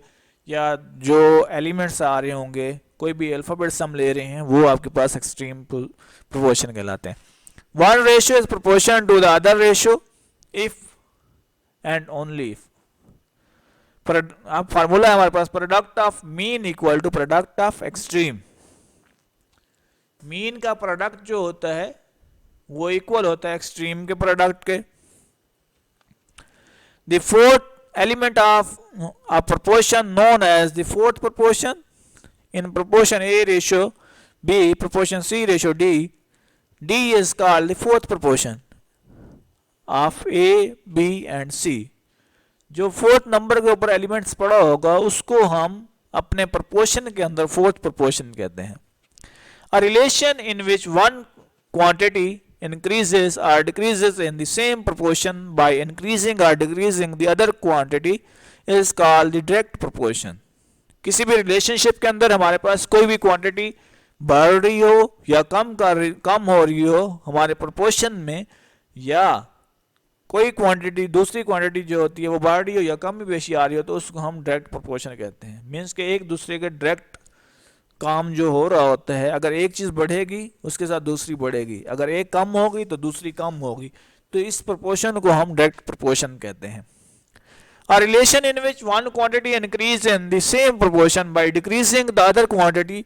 या जो एलिमेंट्स आ रहे होंगे, कोई भी अल्फाबेट्स हम ले रहे हैं, वो आपके पास एक्सट्रीम प्रोपोर्शन कहलाते हैं। One ratio is proportional to the other ratio if and only if। अब फार्मूला है हमारे पास, product of mean equal to product of extreme. Mean का प्रोडक्ट जो होता है वो इक्वल होता है एक्सट्रीम के प्रोडक्ट के। The fourth element of a proportion known as the fourth proportion in proportion A:B proportion C:D, D is called the fourth proportion of A, B and C. जो fourth number के ऊपर elements पड़ा होगा उसको हम अपने proportion के अंदर फोर्थ प्रपोर्शन कहते हैं. A relation in which one quantity increases or decreases in the same proportion by increasing or decreasing the other quantity is called the direct proportion. किसी भी रिलेशनशिप के अंदर हमारे पास कोई भी क्वांटिटी बढ़ रही हो या कम हो रही हो हमारे प्रोपोर्शन में, या कोई क्वांटिटी दूसरी क्वांटिटी जो होती है वो बढ़ रही हो या कम भी बेशी आ रही हो, तो उसको हम डायरेक्ट प्रोपोर्शन कहते हैं. मीन्स के एक दूसरे के डायरेक्ट काम जो हो रहा होता है, अगर एक चीज़ बढ़ेगी उसके साथ दूसरी बढ़ेगी, अगर एक कम होगी तो दूसरी कम होगी, तो इस प्रोपोर्शन को हम डायरेक्ट प्रोपोर्शन कहते हैं. A relation in which one quantity increases in the same proportion by decreasing the other quantity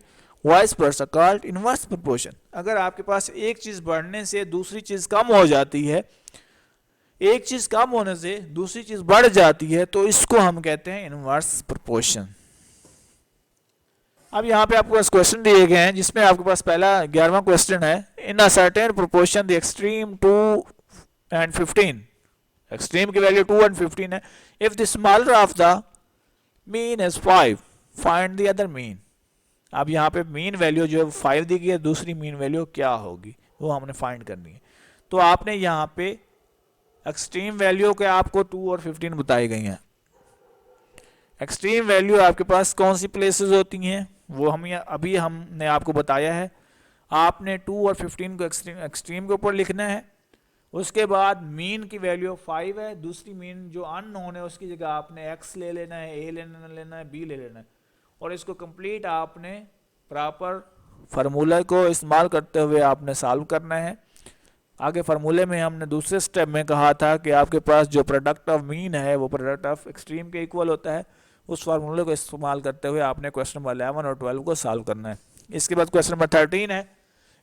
vice versa called inverse proportion. अगर आपके पास एक चीज बढ़ने से दूसरी चीज कम हो जाती है, एक चीज कम होने से दूसरी चीज बढ़ जाती है, तो इसको हम कहते हैं इनवर्स प्रोपोर्शन. अब यहाँ पे आपके पास क्वेश्चन दिए गए हैं जिसमें आपके पास पहला 11वां क्वेश्चन है. In a certain proportion the extreme 2 and 15, extreme की वैल्यू 2 and 15 है. If the smaller of the mean is 5 find the other mean. अब यहाँ पे मीन वैल्यू जो है 5 दी गई है, दूसरी मीन वैल्यू क्या होगी वो हमने फाइंड करनी है. तो आपने यहाँ पे एक्सट्रीम वैल्यू के आपको 2 और 15 बताई गई हैं. एक्सट्रीम वैल्यू आपके पास कौन सी प्लेसेस होती हैं वो अभी हमने आपको बताया है. आपने 2 और 15 को एक्सट्रीम के ऊपर लिखना है. उसके बाद मीन की वैल्यू 5 है, दूसरी मीन जो अननोन है उसकी जगह आपने x ले लेना है, a लेना है, b ले लेना है, और इसको कंप्लीट आपने प्रॉपर फार्मूला को इस्तेमाल करते हुए आपने सॉल्व करना है. आगे फार्मूले में हमने दूसरे स्टेप में कहा था कि आपके पास जो प्रोडक्ट ऑफ मीन है वो प्रोडक्ट ऑफ एक्सट्रीम के इक्वल होता है. उस फार्मूले को इस्तेमाल करते हुए आपने क्वेश्चन नंबर 11 और 12 को सॉल्व करना है. इसके बाद क्वेश्चन नंबर 13 है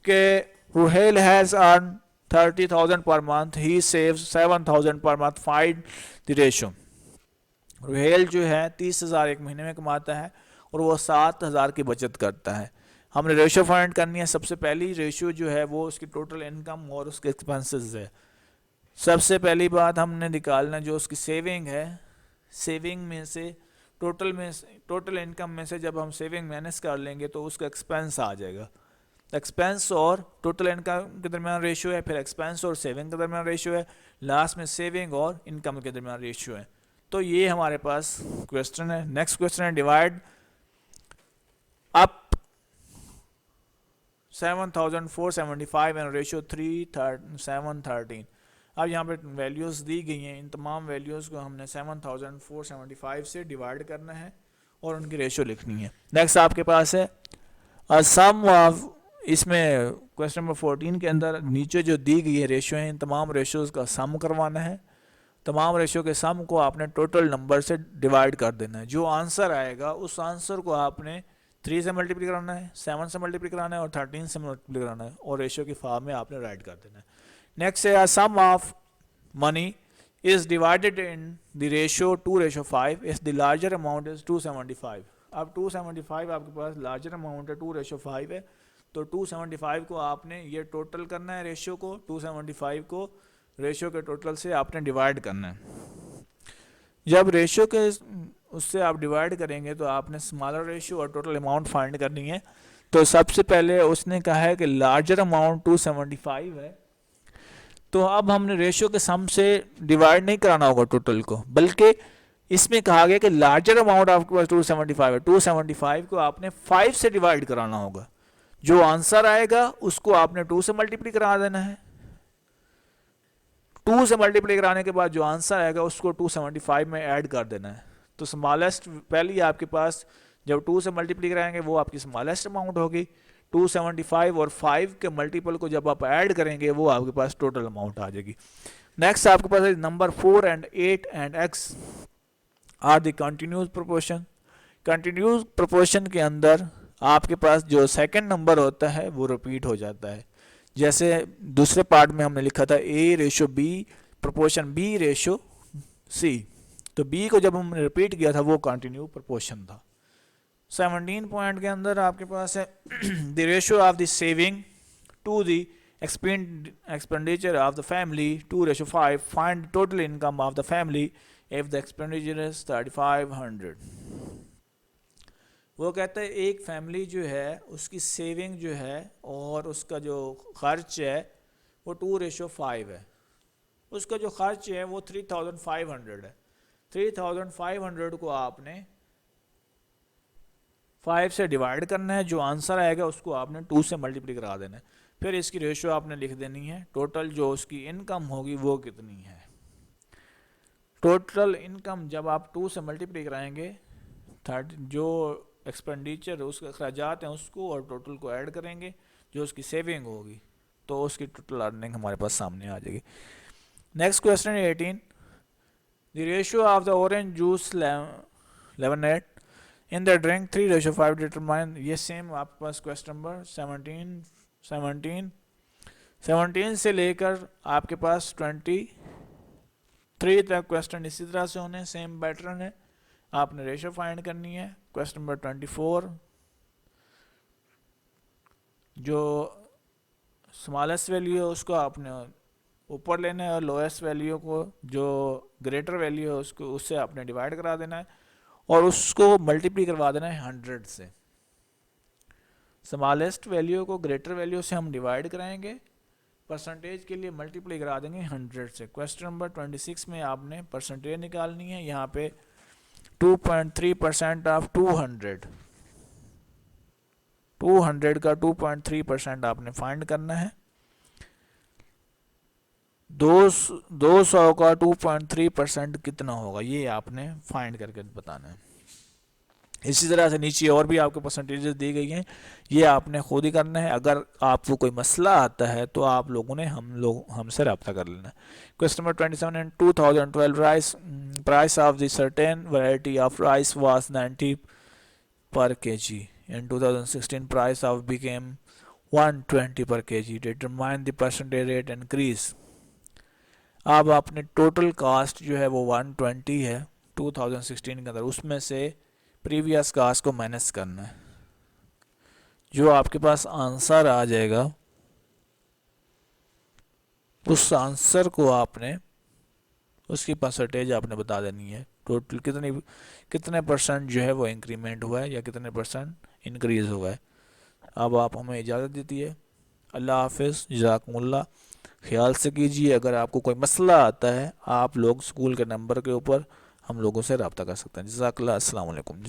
कि Ruhel has earn 30,000 per month, he saves 7,000 per month, find the ratio. Ruhel जो है 30,000 एक महीने में कमाता है और वो 7,000 की बचत करता है. हमने रेशियो फाइंड करनी है. सबसे पहली रेशियो जो है वो उसकी टोटल इनकम और उसके एक्सपेंसेस है. सबसे पहली बात हमने निकालना जो उसकी सेविंग है, सेविंग में से टोटल इनकम में से जब हम सेविंग माइनस कर लेंगे तो उसका एक्सपेंस आ जाएगा. एक्सपेंस और टोटल इनकम के दरमियान रेशियो है, फिर एक्सपेंस और सेविंग के दरमियान रेशियो है, लास्ट में सेविंग और इनकम के दरमियान रेशियो है. तो ये हमारे पास क्वेश्चन है. नेक्स्ट क्वेश्चन है डिवाइड अप 7,475 एंड रेशियो 3,713. अब यहाँ पे वैल्यूज दी गई हैं. इन तमाम वैल्यूज को हमने 7,475 से डिवाइड करना है और उनकी रेशियो लिखनी है. नेक्स्ट आपके पास है सम ऑफ, इसमें क्वेश्चन नंबर 14 के अंदर नीचे जो दी गई है रेशियो है, इन तमाम रेशियोज का सम करवाना है. तमाम रेशियो के सम को आपने टोटल नंबर से डिवाइड कर देना है. जो आंसर आएगा उस आंसर को आपने 3 से मल्टीप्लाई कराना है, 7 से मल्टीप्लाई कराना है और 13 से मल्टीप्लाई कराना है और रेशियो की फॉर्म में आपने राइट कर देना है. नेक्स्ट है sum of money is divided in the ratio 2:5 if the larger amount is 275. अब 275 आपके पास लार्जर अमाउंट है, 2:5 है, तो 275 को आपने ये टोटल करना है रेशियो को, 275 को रेशियो के टोटल से आपने डिवाइड करना है. जब रेशियो के उससे आप डिवाइड करेंगे तो आपने स्मॉलर रेशियो और टोटल अमाउंट फाइंड करनी है. तो सबसे पहले उसने कहा है कि लार्जर अमाउंट 275 है, तो अब हमने रेशियो के सम से डिवाइड नहीं कराना होगा टोटल को, बल्कि इसमें कहा गया कि लार्जर अमाउंट आपके पास 275 है, 275 को आपने 5 से डिवाइड कराना होगा. जो आंसर आएगा उसको आपने 2 से मल्टीप्लाई करा देना है. 2 से मल्टीप्लाई कराने के बाद जो आंसर आएगा उसको 275 में ऐड कर देना है. तो स्मॉलेस्ट पहले आपके पास जब 2 से मल्टीप्लाई कराएंगे वो आपकी स्मॉलेस्ट अमाउंट होगी. 275 और 5 के मल्टीपल को जब आप ऐड करेंगे वो आपके पास टोटल अमाउंट आ जाएगी. नेक्स्ट आपके पास number 4 and 8 and x are the continuous proportion. Continuous proportion के अंदर आपके पास जो सेकंड नंबर होता है वो रिपीट हो जाता है. जैसे दूसरे पार्ट में हमने लिखा था A:B प्रोपोर्शन B:C, तो B को जब हमने रिपीट किया था वो कंटिन्यू प्रोपोर्शन था. 17 पॉइंट के अंदर आपके पास है the ratio of the saving to the expenditure of the family 2:5. Find total income of the family if the expenditure is 3500. वो कहता है एक फैमिली जो है उसकी सेविंग जो है और उसका जो खर्च है वो 2:5 है। उसका जो खर्च है वो 3500 है। 3500 को आपने 5 से डिवाइड करना है, जो आंसर आएगा उसको आपने 2 से मल्टीप्लाई करा देना है, फिर इसकी रेशियो आपने लिख देनी है। टोटल जो उसकी इनकम होगी वो कितनी है। टोटल इनकम जब आप 2 से मल्टीप्लाई कराएंगे 30 जो एक्सपेंडिचर उसके अखराजात हैं उसको और टोटल को ऐड करेंगे, जो उसकी सेविंग होगी तो उसकी टोटल अर्निंग हमारे पास सामने आ जाएगी। Next question 18, the ratio of the orange juice lemonade in the drink 3:5 determine. ये सेम आपके पास क्वेश्चन नंबर 17 से लेकर आपके पास 23 तक क्वेश्चन इसी तरह से होने, सेम पैटर्न है। आपने रेशियो फाइंड करनी है। क्वेश्चन नंबर 24, जो स्मॉलेस्ट वैल्यू है उसको आपने ऊपर लेना है और लोएस्ट वैल्यू को जो ग्रेटर वैल्यू है उसको उससे आपने डिवाइड करा देना है और उसको मल्टीप्लाई करवा देना है 100 से। स्मॉलेस्ट वैल्यू को ग्रेटर वैल्यू से हम डिवाइड कराएंगे, परसेंटेज के लिए मल्टीप्लाई करा देंगे 100 से। क्वेश्चन नंबर 26 में आपने परसेंटेज निकालनी है। यहाँ पे 2.3% ऑफ 200 का 2.3% आपने फाइंड करना है। 200 का 2.3% कितना होगा ये आपने फाइंड करके बताना है। इसी तरह से नीचे और भी आपको परसेंटेजेस दी गई हैं, ये आपने खुद ही करना है। अगर आपको कोई मसला आता है तो आप लोगों ने हमसे रब्ता कर लेना है। Question number 27, in 2012 price of the certain variety of rice was 90 पर kg. In 2016 price of became 120 per kg. Determine the percentage rate increase. अब आपने टोटल कास्ट जो है वो 120 है 2016 के अंदर, उसमें से प्रीवियस कास्ट को माइनस करना है। जो आपके पास आंसर आ जाएगा उस आंसर को आपने उसकी परसेंटेज आपने बता देनी है। टोटल कितने परसेंट जो है वो इंक्रीमेंट हुआ है या कितने परसेंट इंक्रीज हुआ है। अब आप हमें इजाज़त देती है। अल्लाह हाफिज़, जज़ाकुमुल्लाह। ख्याल से कीजिए। अगर आपको कोई मसला आता है आप लोग स्कूल के नंबर के ऊपर हम लोगों से रब्ता कर सकते हैं। जज़ाकल्लाह। अस्सलाम वालेकुम।